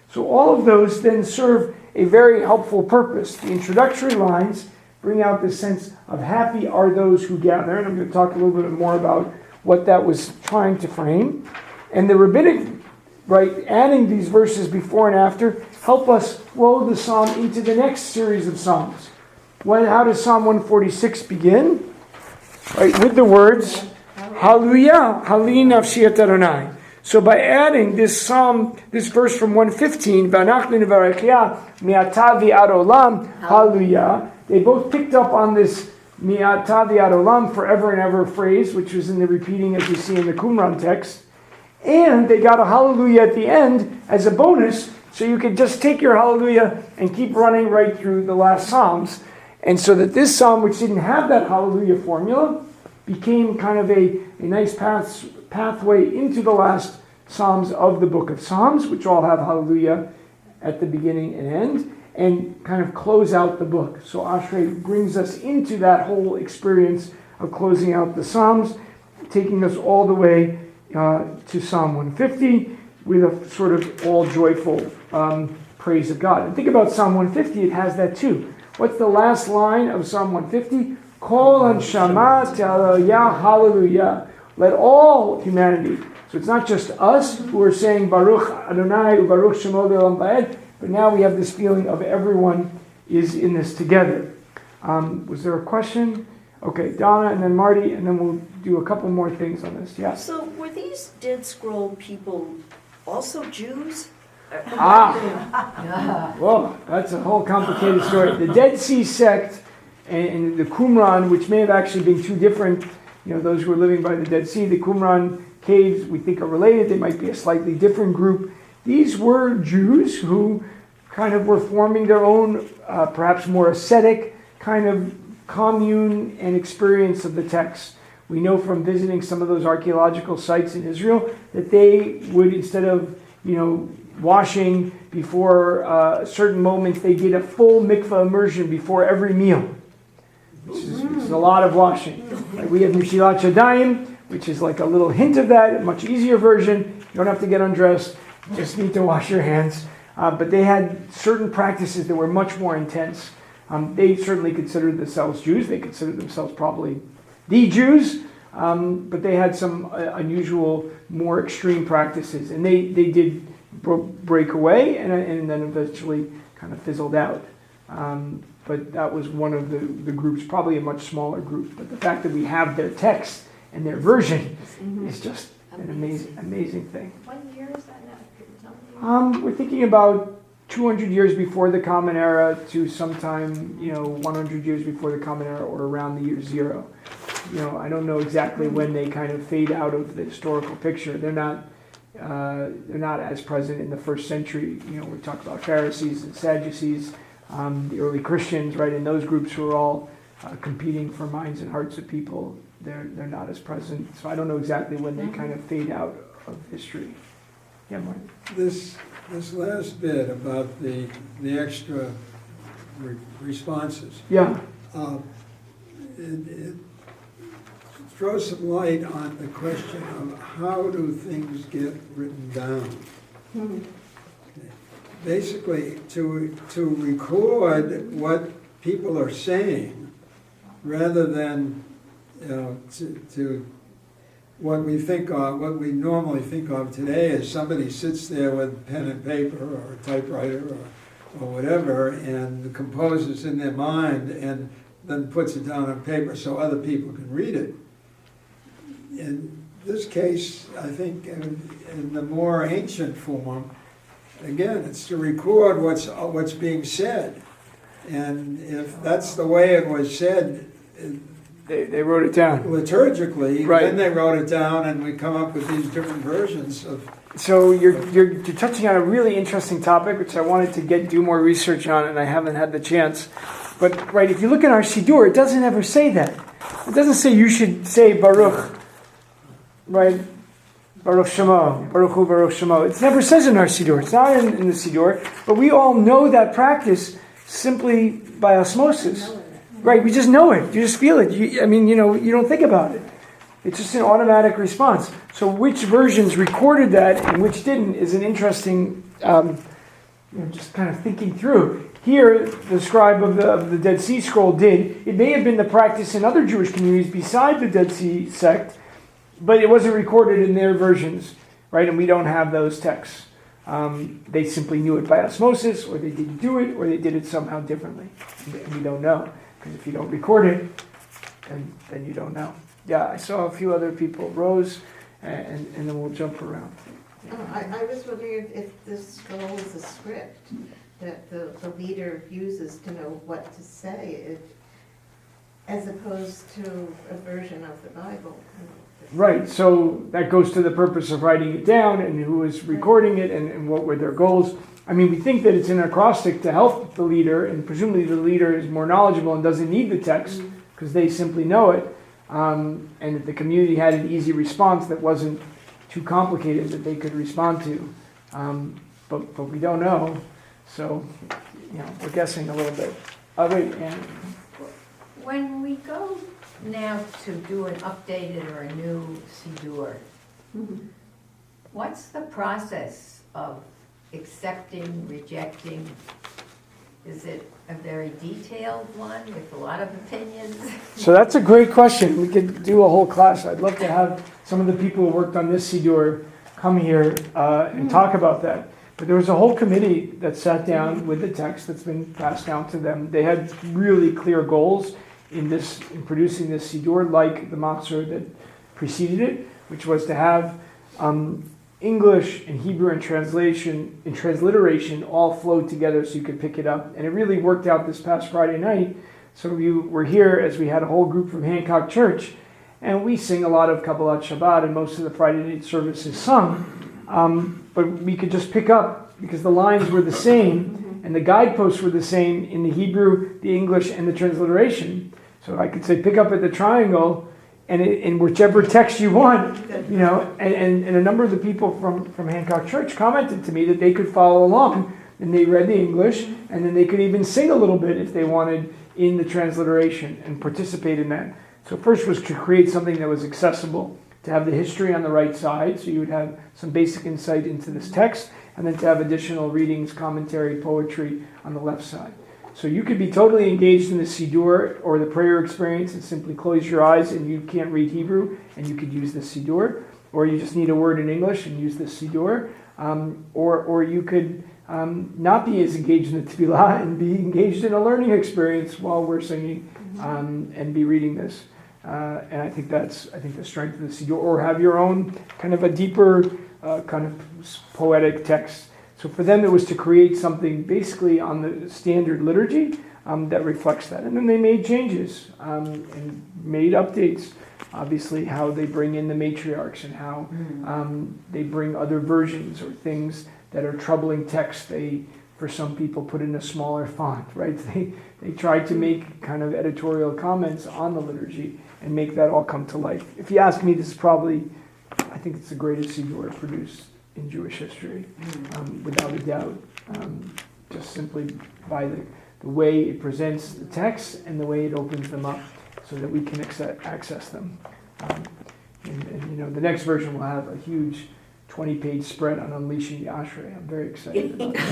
So all of those then serve a very helpful purpose. The introductory lines bring out this sense of happy are those who gather, and I'm going to talk a little bit more about what that was trying to frame. And the rabbinic, right, adding these verses before and after help us flow the psalm into the next series of psalms. How does Psalm 146 begin? Right, with the words, Hallelujah, Halin Nafshi et Adonai. So by adding this psalm, this verse from 115, V'anachnu nivarech mi'ata v'ad olam, Hallelujah, they both picked up on this mi'ata v'ad olam, forever and ever phrase, which was in the repeating as we see in the Qumran text. And they got a hallelujah at the end as a bonus, so you could just take your hallelujah and keep running right through the last psalms. And so that this psalm, which didn't have that hallelujah formula, became kind of a nice pathway into the last psalms of the book of Psalms, which all have hallelujah at the beginning and end. and kind of close out the book. So Ashrei brings us into that whole experience of closing out the Psalms, taking us all the way to Psalm 150 with a sort of all joyful praise of God. And think about Psalm 150, it has that too. What's the last line of Psalm 150? Kol hanshama te'aliyah, hallelujah. Let all humanity, so it's not just us who are saying Baruch Adonai u'Baruch Shemo le'olam va'ed, but now we have this feeling of everyone is in this together. Was there a question? Okay, Donna and then Marty, and then we'll do a couple more things on this. Yes. So were these Dead Scroll people also Jews? Well, that's a whole complicated story. The Dead Sea sect and the Qumran, which may have actually been two different, those who were living by the Dead Sea, the Qumran caves we think are related. They might be a slightly different group. These were Jews who kind of were forming their own, perhaps more ascetic kind of commune and experience of the text. We know from visiting some of those archaeological sites in Israel that they would, instead of, washing before certain moments, they did a full mikvah immersion before every meal. Which is a lot of washing. Like we have Nishilat Yadayim, which is like a little hint of that, a much easier version. You don't have to get undressed, you just need to wash your hands. But they had certain practices that were much more intense. They certainly considered themselves Jews. They considered themselves probably the Jews. But they had some unusual, more extreme practices. And they did break away and then eventually kind of fizzled out. But that was one of the groups, probably a much smaller group. But the fact that we have their text and their version is just an amazing thing. What year is that now? We're thinking about 200 years before the Common Era to sometime, 100 years before the Common Era or around the year 0. I don't know exactly when they kind of fade out of the historical picture. They're not as present in the first century. We talk about Pharisees and Sadducees, the early Christians, right? And those groups who are all competing for minds and hearts of people. They're not as present. So I don't know exactly when they kind of fade out of history. Yeah, Mark. This last bit about the extra responses. Yeah. It throws some light on the question of how do things get written down. Basically, to record what people are saying, rather than to what we normally think of today is somebody sits there with pen and paper or a typewriter or whatever and composes in their mind and then puts it down on paper so other people can read it. In this case, I think in the more ancient form, again, it's to record what's being said. And if that's the way it was said, They wrote it down. Liturgically, Right. Then they wrote it down and we come up with these different versions of... So you're touching on a really interesting topic, which I wanted to do more research on, and I haven't had the chance. But, right, if you look at our Siddur, it doesn't ever say that. It doesn't say you should say Baruch, right? Baruch Shemo, Baruch Hu, Baruch Shemo. It never says in our Siddur. It's not in the Siddur. But we all know that practice simply by osmosis. Right, we just know it. You just feel it. You don't think about it. It's just an automatic response. So which versions recorded that and which didn't is an interesting, just kind of thinking through. Here, the scribe of the Dead Sea Scroll did. It may have been the practice in other Jewish communities beside the Dead Sea sect, but it wasn't recorded in their versions, right? And we don't have those texts. They simply knew it by osmosis, or they didn't do it, or they did it somehow differently. And we don't know. Because if you don't record it, then you don't know. Yeah, I saw a few other people. Rose, and then we'll jump around. I was wondering if this scroll is a script that the leader uses to know what to say, as opposed to a version of the Bible. Right, so that goes to the purpose of writing it down and who is recording it and what were their goals. I mean, we think that it's an acrostic to help the leader, and presumably the leader is more knowledgeable and doesn't need the text because they simply know it. And that the community had an easy response that wasn't too complicated that they could respond to. But we don't know. So, we're guessing a little bit. Wait, Ann. When we go now to do an updated or a new Siddur, what's the process of accepting, rejecting? Is it a very detailed one with a lot of opinions? So that's a great question. We could do a whole class. I'd love to have some of the people who worked on this Siddur come here and talk about that. But there was a whole committee that sat down with the text that's been passed down to them. They had really clear goals in producing this Siddur, like the Matzor that preceded it, which was to have English and Hebrew and transliteration all flow together so you could pick it up. And it really worked out this past Friday night. So you were here as we had a whole group from Hancock Church, and we sing a lot of Kabbalat Shabbat, and most of the Friday night service is sung. But we could just pick up, because the lines were the same, and the guideposts were the same in the Hebrew, the English, and the transliteration. So I could say, pick up at the triangle, and in whichever text you want, and a number of the people from Hancock Church commented to me that they could follow along, and they read the English, and then they could even sing a little bit if they wanted in the transliteration and participate in that. So first was to create something that was accessible, to have the history on the right side, so you would have some basic insight into this text, and then to have additional readings, commentary, poetry on the left side. So you could be totally engaged in the Siddur or the prayer experience and simply close your eyes and you can't read Hebrew and you could use the Siddur, or you just need a word in English and use the Siddur, or you could not be as engaged in the Tefillah and be engaged in a learning experience while we're singing and be reading this. And I think that's the strength of the Siddur, or have your own kind of a deeper kind of poetic text. So for them, it was to create something basically on the standard liturgy that reflects that. And then they made changes and made updates. Obviously, how they bring in the matriarchs and how they bring other versions or things that are troubling text. They, for some people, put in a smaller font, right? They tried to make kind of editorial comments on the liturgy and make that all come to life. If you ask me, this is probably, I think it's the greatest Siddur produced in Jewish history, without a doubt, just simply by the way it presents the text and the way it opens them up so that we can access them. And the next version will have a huge 20-page spread on unleashing the Ashrei. I'm very excited about that.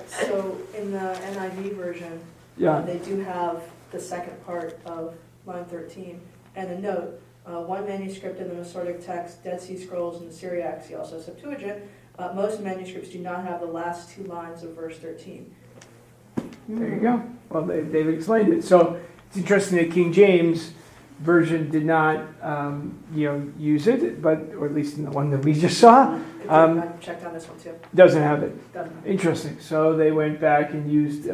So in the NIV version, they do have the second part of line 13 and a note. One manuscript in the Masoretic text, Dead Sea Scrolls, and the Syriac, see also Septuagint. Most manuscripts do not have the last two lines of verse 13. There you go. Well, they've explained it. So it's interesting that King James version did not, use it, or at least in the one that we just saw. I checked on this one too. Doesn't have it. Doesn't. Interesting. So they went back and used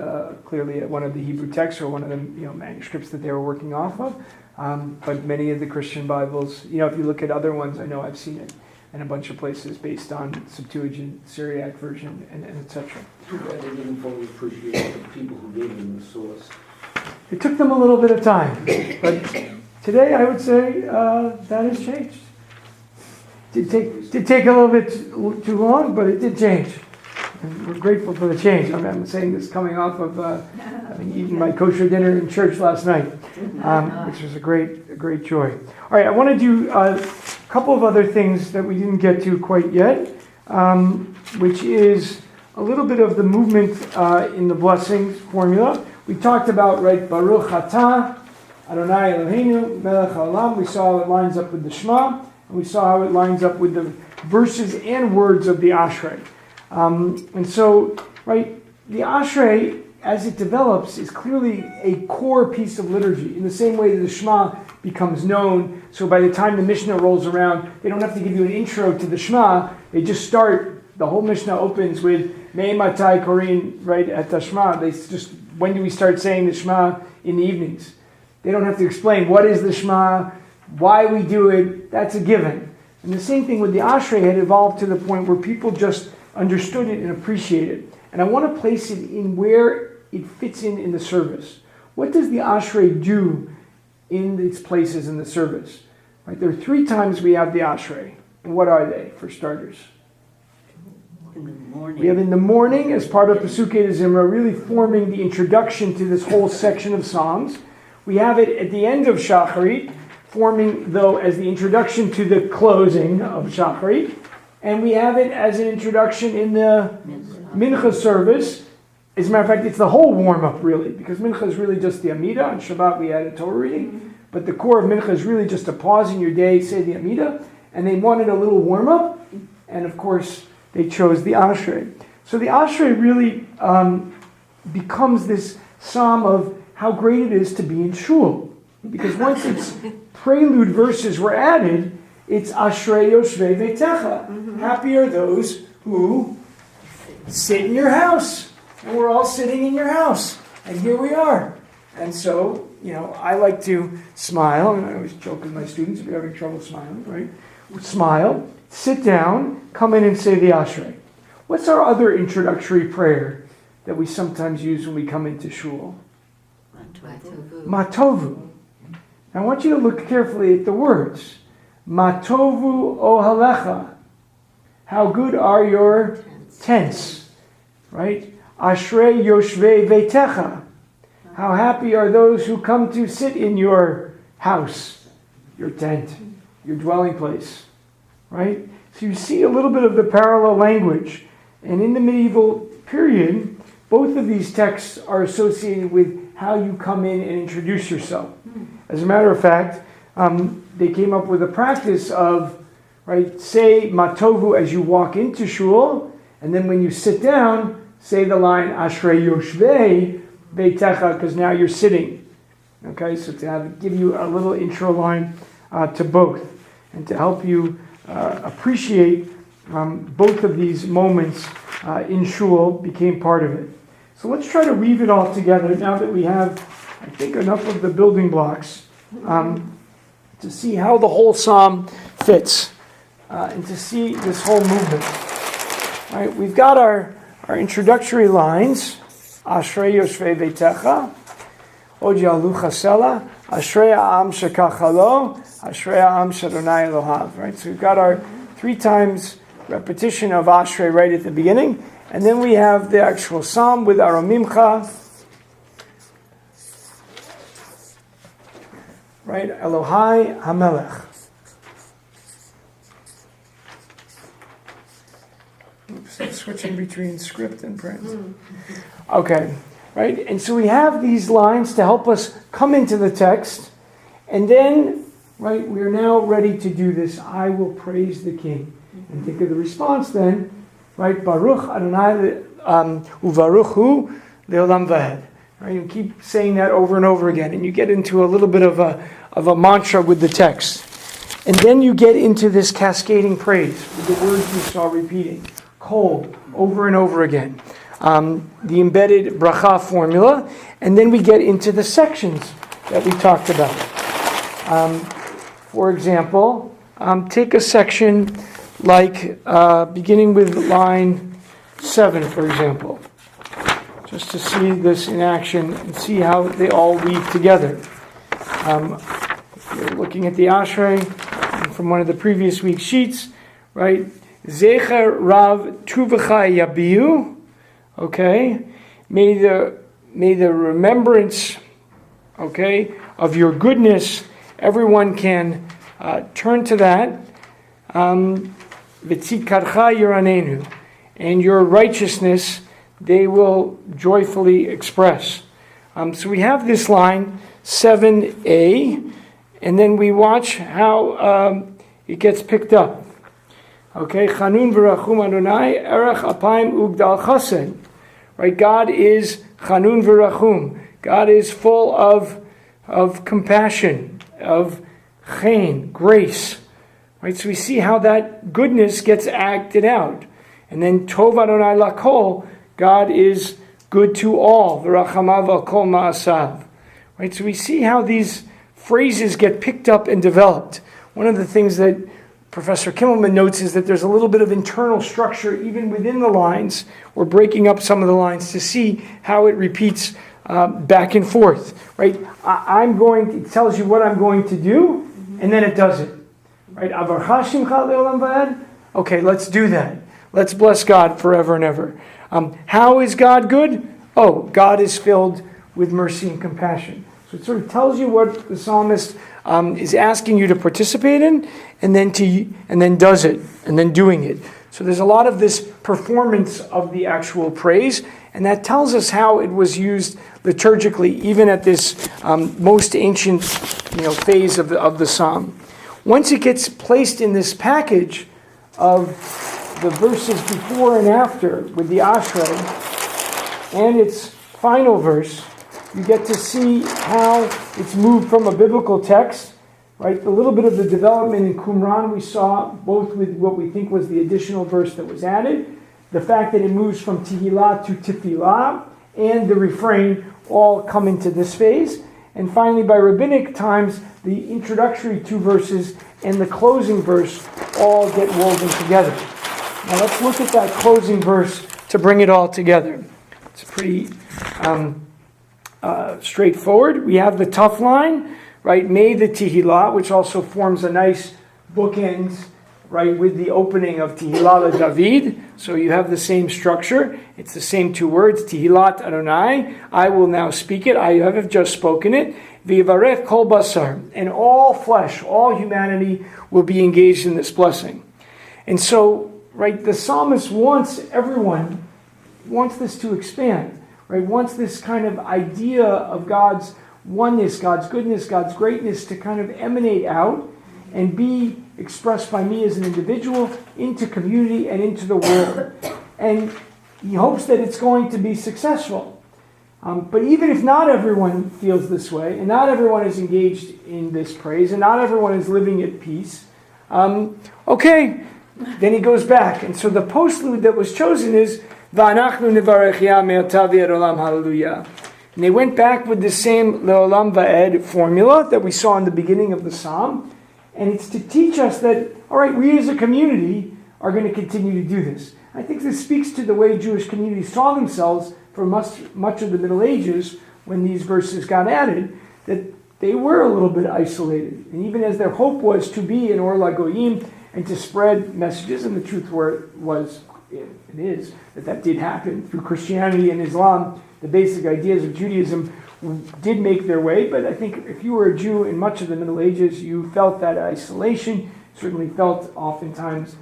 clearly one of the Hebrew texts or one of the manuscripts that they were working off of. But many of the Christian Bibles, if you look at other ones, I know I've seen it in a bunch of places based on Septuagint, Syriac version, and etc. Too bad they didn't fully appreciate the people who gave them the source. It took them a little bit of time, but today I would say that has changed. Did take a little bit too long, but it did change. And we're grateful for the change. I'm saying this coming off of having eaten my kosher dinner in church last night, which was a great joy. All right, I want to do a couple of other things that we didn't get to quite yet, which is a little bit of the movement in the blessings formula. We talked about, right, Baruch Atah, Adonai Eloheinu, Melech HaOlam. We saw how it lines up with the Shema, and we saw how it lines up with the verses and words of the Ashrei. And so, right, the Ashrei, as it develops, is clearly a core piece of liturgy, in the same way that the Shema becomes known. So by the time the Mishnah rolls around, they don't have to give you an intro to the Shema. They just start, the whole Mishnah opens with Mei Matai Korin, right, at the Shema. They just, when do we start saying the Shema? In the evenings. They don't have to explain what is the Shema, why we do it. That's a given. And the same thing with the Ashrei had evolved to the point where people just understood it and appreciated it. And I want to place it in where it fits in the service. What does the Ashrei do in its places in the service? Right, there are 3 times we have the Ashrei. And what are they, for starters? In Morning. We have in the morning, as part of Pesukei de Zimra, really forming the introduction to this whole section of Psalms. We have it at the end of Shacharit, forming, though, as the introduction to the closing of Shacharit. And we have it as an introduction in the Mincha service. As a matter of fact, it's the whole warm-up, really, because Mincha is really just the Amida. On Shabbat, we add a Torah reading. But the core of Mincha is really just a pause in your day, say the Amida. And they wanted a little warm-up. And, of course, they chose the Ashrei. So the Ashrei really becomes this psalm of how great it is to be in shul. Because once its prelude verses were added, it's Ashrei Yoshvei Veitecha. Happy are those who sit in your house. And we're all sitting in your house. And here we are. And so, I like to smile. And I always joke with my students if you're having trouble smiling, right? Smile, sit down, come in and say the Ashrei. What's our other introductory prayer that we sometimes use when we come into shul? Matovu. Now I want you to look carefully at the words. Matovu ohalecha. How good are your tents, right? Ashrei yoshvei veitecha. How happy are those who come to sit in your house, your tent, your dwelling place, right? So you see a little bit of the parallel language. And in the medieval period, both of these texts are associated with how you come in and introduce yourself. As a matter of fact, they came up with a practice of, right, say Matovu as you walk into shul, and then when you sit down, say the line Ashrei Yoshvei Veitecha, because now you're sitting. Okay, so to give you a little intro line to both, and to help you appreciate both of these moments in shul became part of it. So let's try to weave it all together now that we have, I think, enough of the building blocks to see how the whole psalm fits and to see this whole movement. All right, we've got our introductory lines. Ashrei Yoshvei Veitecha, Od Yalu Chasela, Ashrei Ha'am Shekachalo, Ashrei Ha'am Shadonai Elohav. Right, so we've got our 3 times repetition of Ashrei right at the beginning, and then we have the actual psalm with Aromimcha. Right, Elohai HaMelech. Oops, I'm switching between script and print. Okay, right, and so we have these lines to help us come into the text, and then, right, we are now ready to do this. I will praise the King. And think of the response then, right? Baruch Adonai uvaruch hu leolam vahed. Right, you keep saying that over and over again, and you get into a little bit of a mantra with the text, and then you get into this cascading praise with the words you saw repeating, cold, over and over again. The embedded bracha formula, and then we get into the sections that we talked about. For example, take a section like beginning with line 7, for example, just to see this in action and see how they all weave together. You're looking at the Ashrei from one of the previous week's sheets, right? Zecher Rav Tuvacha Yabiu. Okay, may the remembrance, okay, of your goodness, everyone can turn to that. V'tzikarcha yiranenu, and your righteousness they will joyfully express. So we have this line 7a, and then we watch how it gets picked up. Okay, Chanun v'rachum Adonai erech apayim ugdal chased. Right, God is Chanun v'rachum. God is full of compassion, of chen, grace. Right, so we see how that goodness gets acted out. And then Tov Adonai lakol, God is good to all. V'rachamav al kol ma'asav. Right, so we see how these phrases get picked up and developed. One of the things that Professor Kimmelman notes is that there's a little bit of internal structure even within the lines. We're breaking up some of the lines to see how it repeats back and forth. Right, it tells you what I'm going to do, and then it does it. Right, okay, let's do that. Let's bless God forever and ever. How is God good? Oh, God is filled with mercy and compassion. So it sort of tells you what the psalmist is asking you to participate in, and then does it, and then doing it. So there's a lot of this performance of the actual praise, and that tells us how it was used liturgically, even at this most ancient, phase of the psalm. Once it gets placed in this package of the verses before and after with the Ashrei and its final verse, you get to see how it's moved from a biblical text, right? A little bit of the development in Qumran we saw, both with what we think was the additional verse that was added, the fact that it moves from Tehillah to Tefillah, and the refrain all come into this phase. And finally, by rabbinic times, the introductory 2 verses and the closing verse all get woven together. Now let's look at that closing verse to bring it all together. It's pretty straightforward. We have the tough line, right? May the Tehillah, which also forms a nice bookends, right, with the opening of Tehillah David. So you have the same structure. It's the same 2 words, Tehillat Adonai. I will now speak it. I have just spoken it. V'yivarech kol basar. And all flesh, all humanity will be engaged in this blessing. And so, right, the psalmist wants this to expand, right? Wants this kind of idea of God's oneness, God's goodness, God's greatness to kind of emanate out and be expressed by me as an individual into community and into the world. And he hopes that it's going to be successful. But even if not everyone feels this way, and not everyone is engaged in this praise, and not everyone is living at peace, okay, then he goes back. And so the postlude that was chosen is Va'anachnu nivarech ya me'ata v'ed olam hallelujah. And they went back with the same le'olam va'ed formula that we saw in the beginning of the psalm. And it's to teach us that, all right, we as a community are going to continue to do this. I think this speaks to the way Jewish communities saw themselves for much of the Middle Ages when these verses got added, that they were a little bit isolated. And even as their hope was to be an Or LaGoyim and to spread messages, and the truth is that did happen through Christianity and Islam, the basic ideas of Judaism did make their way, but I think if you were a Jew in much of the Middle Ages, you felt that isolation, certainly felt oftentimes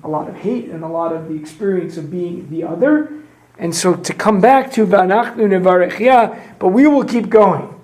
a lot of hate and a lot of the experience of being the other. And so to come back to V'anachnu nevarech ya, but we will keep going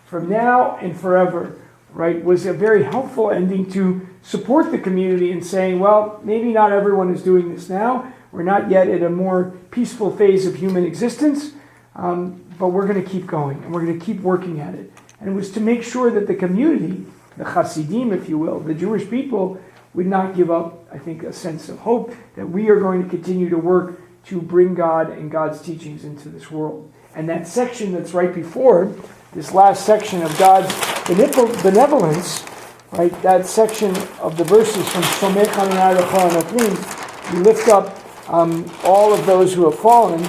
from now and forever, right, was a very helpful ending to support the community in saying, well, maybe not everyone is doing this now. We're not yet at a more peaceful phase of human existence, but we're going to keep going, and we're going to keep working at it. And it was to make sure that the community, the Hasidim, if you will, the Jewish people, would not give up, I think, a sense of hope that we are going to continue to work to bring God and God's teachings into this world. And that section that's right before, this last section of God's benevolence, right, that section of the verses from Shomech Adonai L'chol Hanoflim, we lift up all of those who have fallen,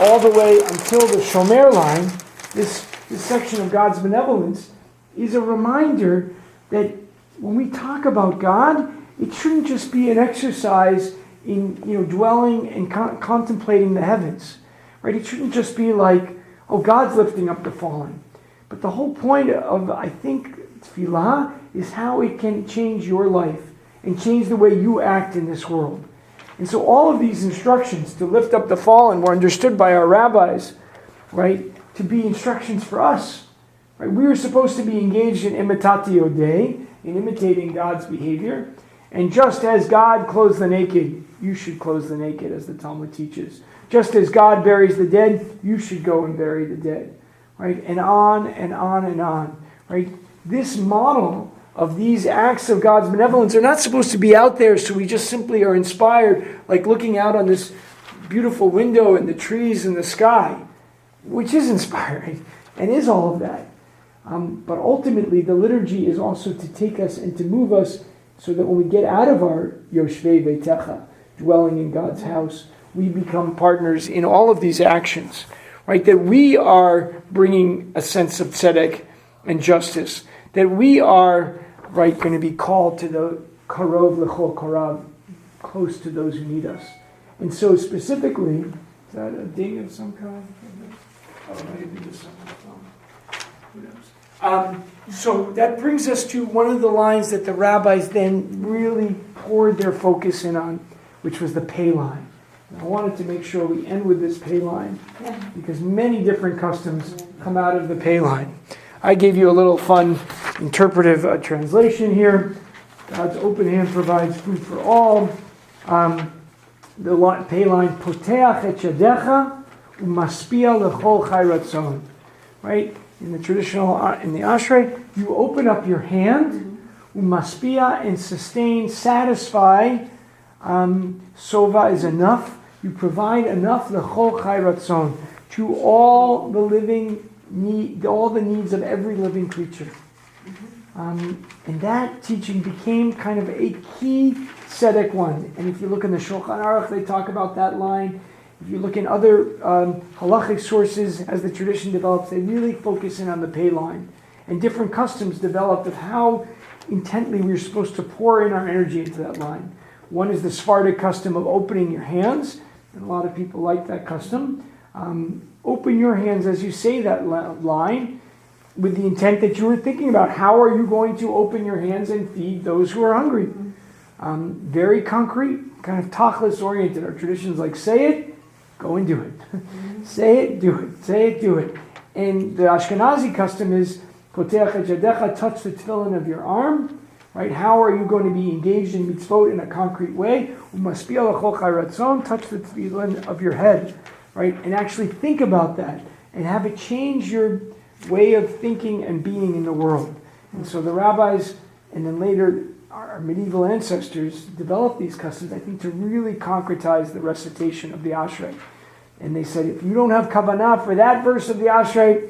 all the way until the Shomer line. This section of God's benevolence is a reminder that when we talk about God, it shouldn't just be an exercise in dwelling and contemplating the heavens, right? It shouldn't just be like, oh, God's lifting up the fallen. But the whole point of, I think, tefillah is how it can change your life and change the way you act in this world. And so all of these instructions to lift up the fallen were understood by our rabbis, right, to be instructions for us. Right? We were supposed to be engaged in imitatio Dei, in imitating God's behavior. And just as God clothes the naked, you should clothe the naked, as the Talmud teaches. Just as God buries the dead, you should go and bury the dead. Right? And on and on and on. Right? This model of these acts of God's benevolence are not supposed to be out there so we just simply are inspired, like looking out on this beautiful window and the trees and the sky, which is inspiring and is all of that. But ultimately, the liturgy is also to take us and to move us so that when we get out of our Yoshvei Veitecha, dwelling in God's house, we become partners in all of these actions, right? That we are bringing a sense of tzedek and justice, that we are, right, going to be called to the karov l'chol korav, close to those who need us. And so specifically, is that a ding of some kind? Oh, maybe this on my phone. Who knows? So that brings us to one of the lines that the rabbis then really poured their focus in on, which was the pay line. And I wanted to make sure we end with this pay line, because many different customs come out of the pay line. I gave you a little fun interpretive translation here. God's open hand provides food for all. The pay line, poteach et yadecha umaspia lechol chai ratzon. Right? In the traditional, in the Ashrei, you open up your hand, umaspia, and sustain, satisfy. Sova is enough. You provide enough lechol chai ratzon, to all the living need, all the needs of every living creature. And that teaching became kind of a key tzedek one. And if you look in the Shulchan Aruch, they talk about that line. If you look in other halachic sources, as the tradition develops, they really focus in on the pay line. And different customs developed of how intently we're supposed to pour in our energy into that line. One is the Sephardic custom of opening your hands, and a lot of people like that custom. Open your hands as you say that line, with the intent that you were thinking about how are you going to open your hands and feed those who are hungry. Very concrete, kind of tachlis oriented. Our traditions like say it, go and do it. Say it, do it. Say it, do it. And the Ashkenazi custom is poteach et yadecha, touch the tefillin of your arm. Right? How are you going to be engaged in mitzvot in a concrete way? Umaspia lechol chai ratzon, touch the tefillin of your head. Right? And actually think about that and have it change your way of thinking and being in the world. And so the rabbis, and then later our medieval ancestors, developed these customs, I think, to really concretize the recitation of the Ashrei. And they said, if you don't have kavanah for that verse of the Ashrei,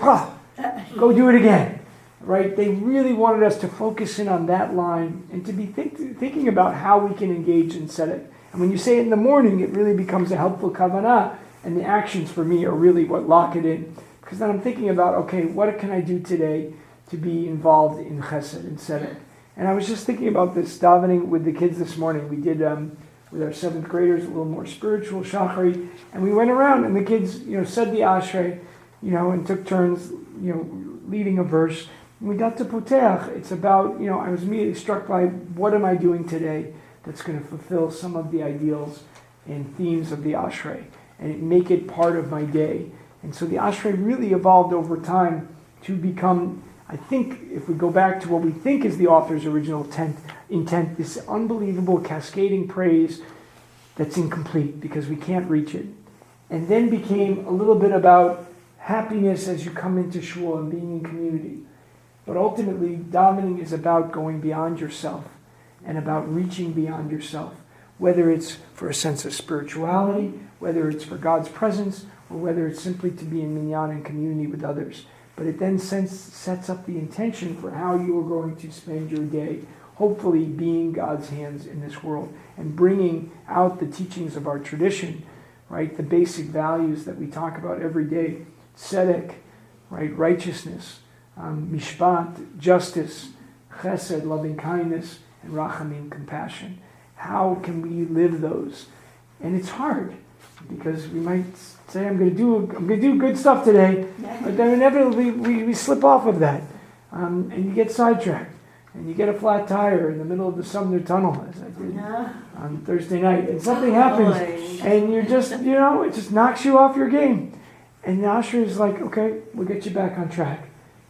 go do it again. Right? They really wanted us to focus in on that line and to be thinking about how we can engage in tzedek. And when you say it in the morning, it really becomes a helpful kavanah, and the actions for me are really what lock it in. Because then I'm thinking about, okay, what can I do today to be involved in chesed and tzedek? And I was just thinking about this davening with the kids this morning. We did with our 7th graders a little more spiritual shachari, and we went around and the kids, said the Ashrei, and took turns, leading a verse. And we got to Poteach. It's about, I was immediately struck by what am I doing today that's going to fulfill some of the ideals and themes of the Ashrei and make it part of my day. And so the Ashrei really evolved over time to become, I think, if we go back to what we think is the author's original intent, this unbelievable cascading praise that's incomplete because we can't reach it. And then became a little bit about happiness as you come into shul and being in community. But ultimately, davening is about going beyond yourself and about reaching beyond yourself, whether it's for a sense of spirituality, whether it's for God's presence, or whether it's simply to be in minyan and community with others. But it then sets up the intention for how you are going to spend your day, hopefully being God's hands in this world and bringing out the teachings of our tradition, right? The basic values that we talk about every day, tzedek, right? Righteousness, mishpat, justice, chesed, loving kindness, and rachamim, compassion. How can we live those? And it's hard because we might say, I'm going to do good stuff today, but then inevitably we slip off of that, and you get sidetracked, and you get a flat tire in the middle of the Sumner Tunnel, as I did on Thursday night, and something happens, and you're just, it just knocks you off your game. And the Ashrei is like, okay, we'll get you back on track.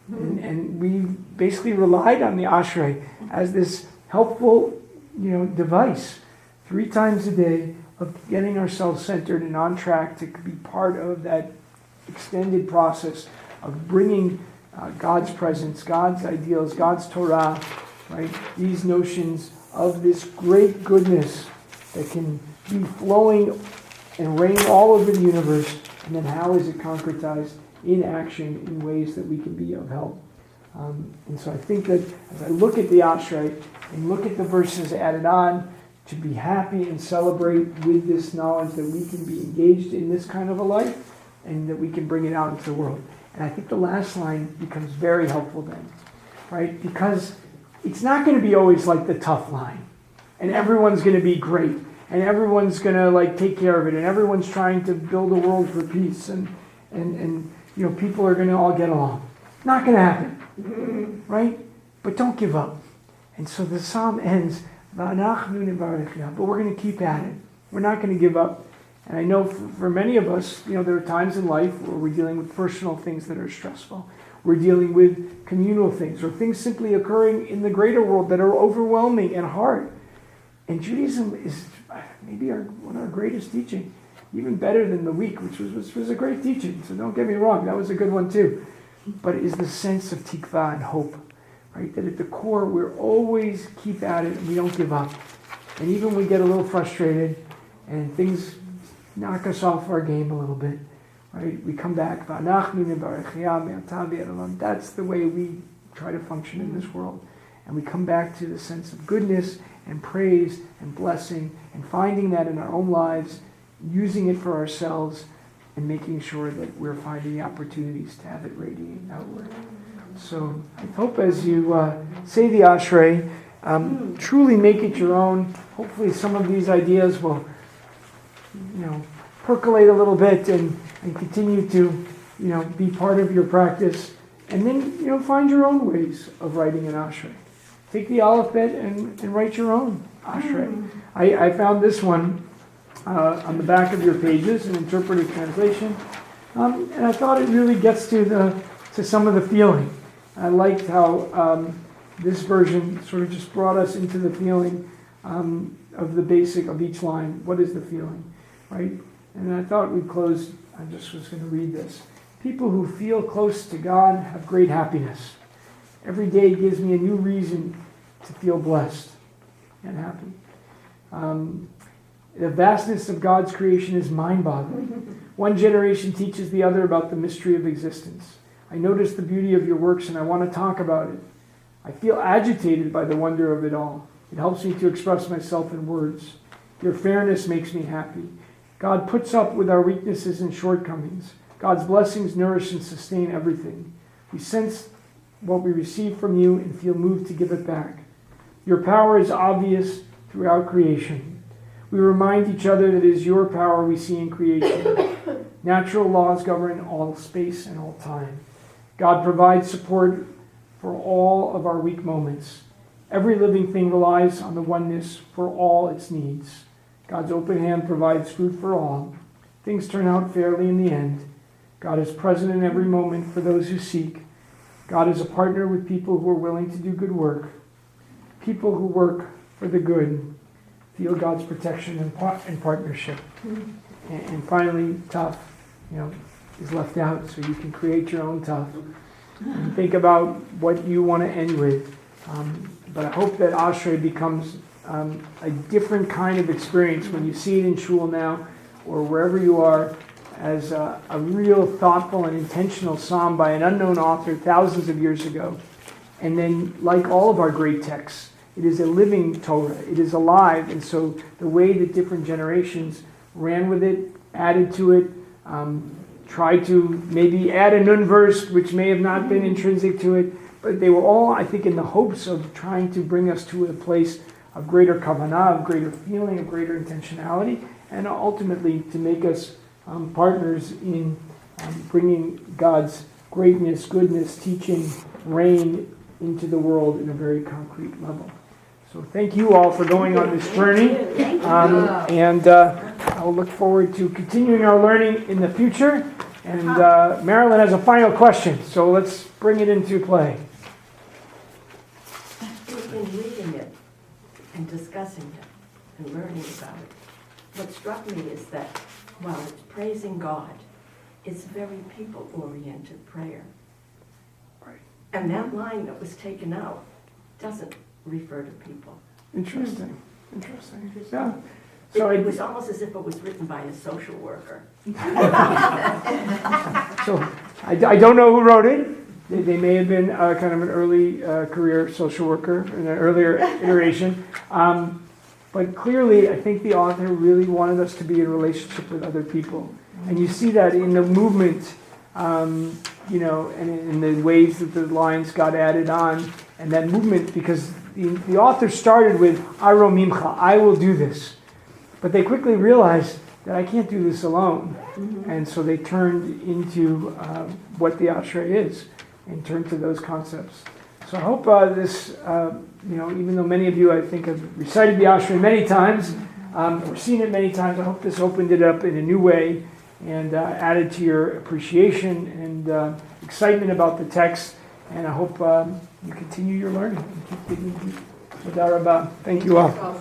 And we basically relied on the Ashrei as this helpful, device 3 times a day of getting ourselves centered and on track to be part of that extended process of bringing God's presence, God's ideals, God's Torah, right? These notions of this great goodness that can be flowing and reign all over the universe, and then how is it concretized in action in ways that we can be of help. And so I think that as I look at the Ashrei and look at the verses added on, to be happy and celebrate with this knowledge that we can be engaged in this kind of a life and that we can bring it out into the world. And I think the last line becomes very helpful then, right? Because it's not going to be always like the tough line and everyone's going to be great and everyone's going to like take care of it, and everyone's trying to build a world for peace, and people are going to all get along. Not going to happen, right? But don't give up. And so the psalm ends, but we're going to keep at it. We're not going to give up. And I know for many of us, there are times in life where we're dealing with personal things that are stressful. We're dealing with communal things or things simply occurring in the greater world that are overwhelming and hard. And Judaism is maybe one of our greatest teaching, even better than the week, which was a great teaching. So don't get me wrong, that was a good one too. But it is the sense of tikva and hope, right? That at the core, we're always keep at it and we don't give up. And even when we get a little frustrated and things knock us off our game a little bit, right? We come back. That's the way we try to function in this world. And we come back to the sense of goodness and praise and blessing and finding that in our own lives, using it for ourselves, and making sure that we're finding the opportunities to have it radiate outward. So I hope as you say the Ashrei, truly make it your own. Hopefully some of these ideas will percolate a little bit and continue to be part of your practice. And then find your own ways of writing an Ashrei. Take the alphabet and write your own Ashrei. I found this one on the back of your pages, an interpretive translation, and I thought it really gets to some of the feeling. I liked how this version sort of just brought us into the feeling of the basic of each line. What is the feeling, right? And I thought we'd close. I just was going to read this. People who feel close to God have great happiness. Every day gives me a new reason to feel blessed and happy. The vastness of God's creation is mind-boggling. One generation teaches the other about the mystery of existence. I notice the beauty of your works and I want to talk about it. I feel agitated by the wonder of it all. It helps me to express myself in words. Your fairness makes me happy. God puts up with our weaknesses and shortcomings. God's blessings nourish and sustain everything. We sense what we receive from you and feel moved to give it back. Your power is obvious throughout creation. We remind each other that it is your power we see in creation. Natural laws govern all space and all time. God provides support for all of our weak moments. Every living thing relies on the oneness for all its needs. God's open hand provides food for all. Things turn out fairly in the end. God is present in every moment for those who seek. God is a partner with people who are willing to do good work. People who work for the good feel God's protection and partnership. And finally, tough, is left out, so you can create your own tough. And think about what you want to end with. But I hope that Ashrei becomes a different kind of experience when you see it in shul now or wherever you are, as a real thoughtful and intentional psalm by an unknown author thousands of years ago. And then, like all of our great texts, it is a living Torah. It is alive. And so the way that different generations ran with it, added to it, tried to maybe add a nun verse, which may have not been intrinsic to it, but they were all, I think, in the hopes of trying to bring us to a place of greater kavanah, of greater feeling, of greater intentionality, and ultimately to make us partners in bringing God's greatness, goodness, teaching, reign into the world in a very concrete level. So thank you all for going on this journey. And I'll look forward to continuing our learning in the future. And Marilyn has a final question, so let's bring it into play. In reading it and discussing it and learning about it, what struck me is that while it's praising God, it's very people-oriented prayer. Right. And that line that was taken out doesn't refer to people. Interesting. Yeah. So It was almost as if it was written by a social worker. So I don't know who wrote it. They may have been kind of an early career social worker in an earlier iteration. But clearly, I think the author really wanted us to be in relationship with other people. And you see that in the movement, and in the ways that the lines got added on. And that movement, because the author started with, I romimcha, I will do this. But they quickly realized that I can't do this alone. Mhm. And so they turned into what the Ashrei is and turned to those concepts. So I hope this, even though many of you, I think, have recited the Ashrei many times, or seen it many times, I hope this opened it up in a new way and added to your appreciation and excitement about the text. And I hope you continue your learning and keep digging deep. Thank you all. Well,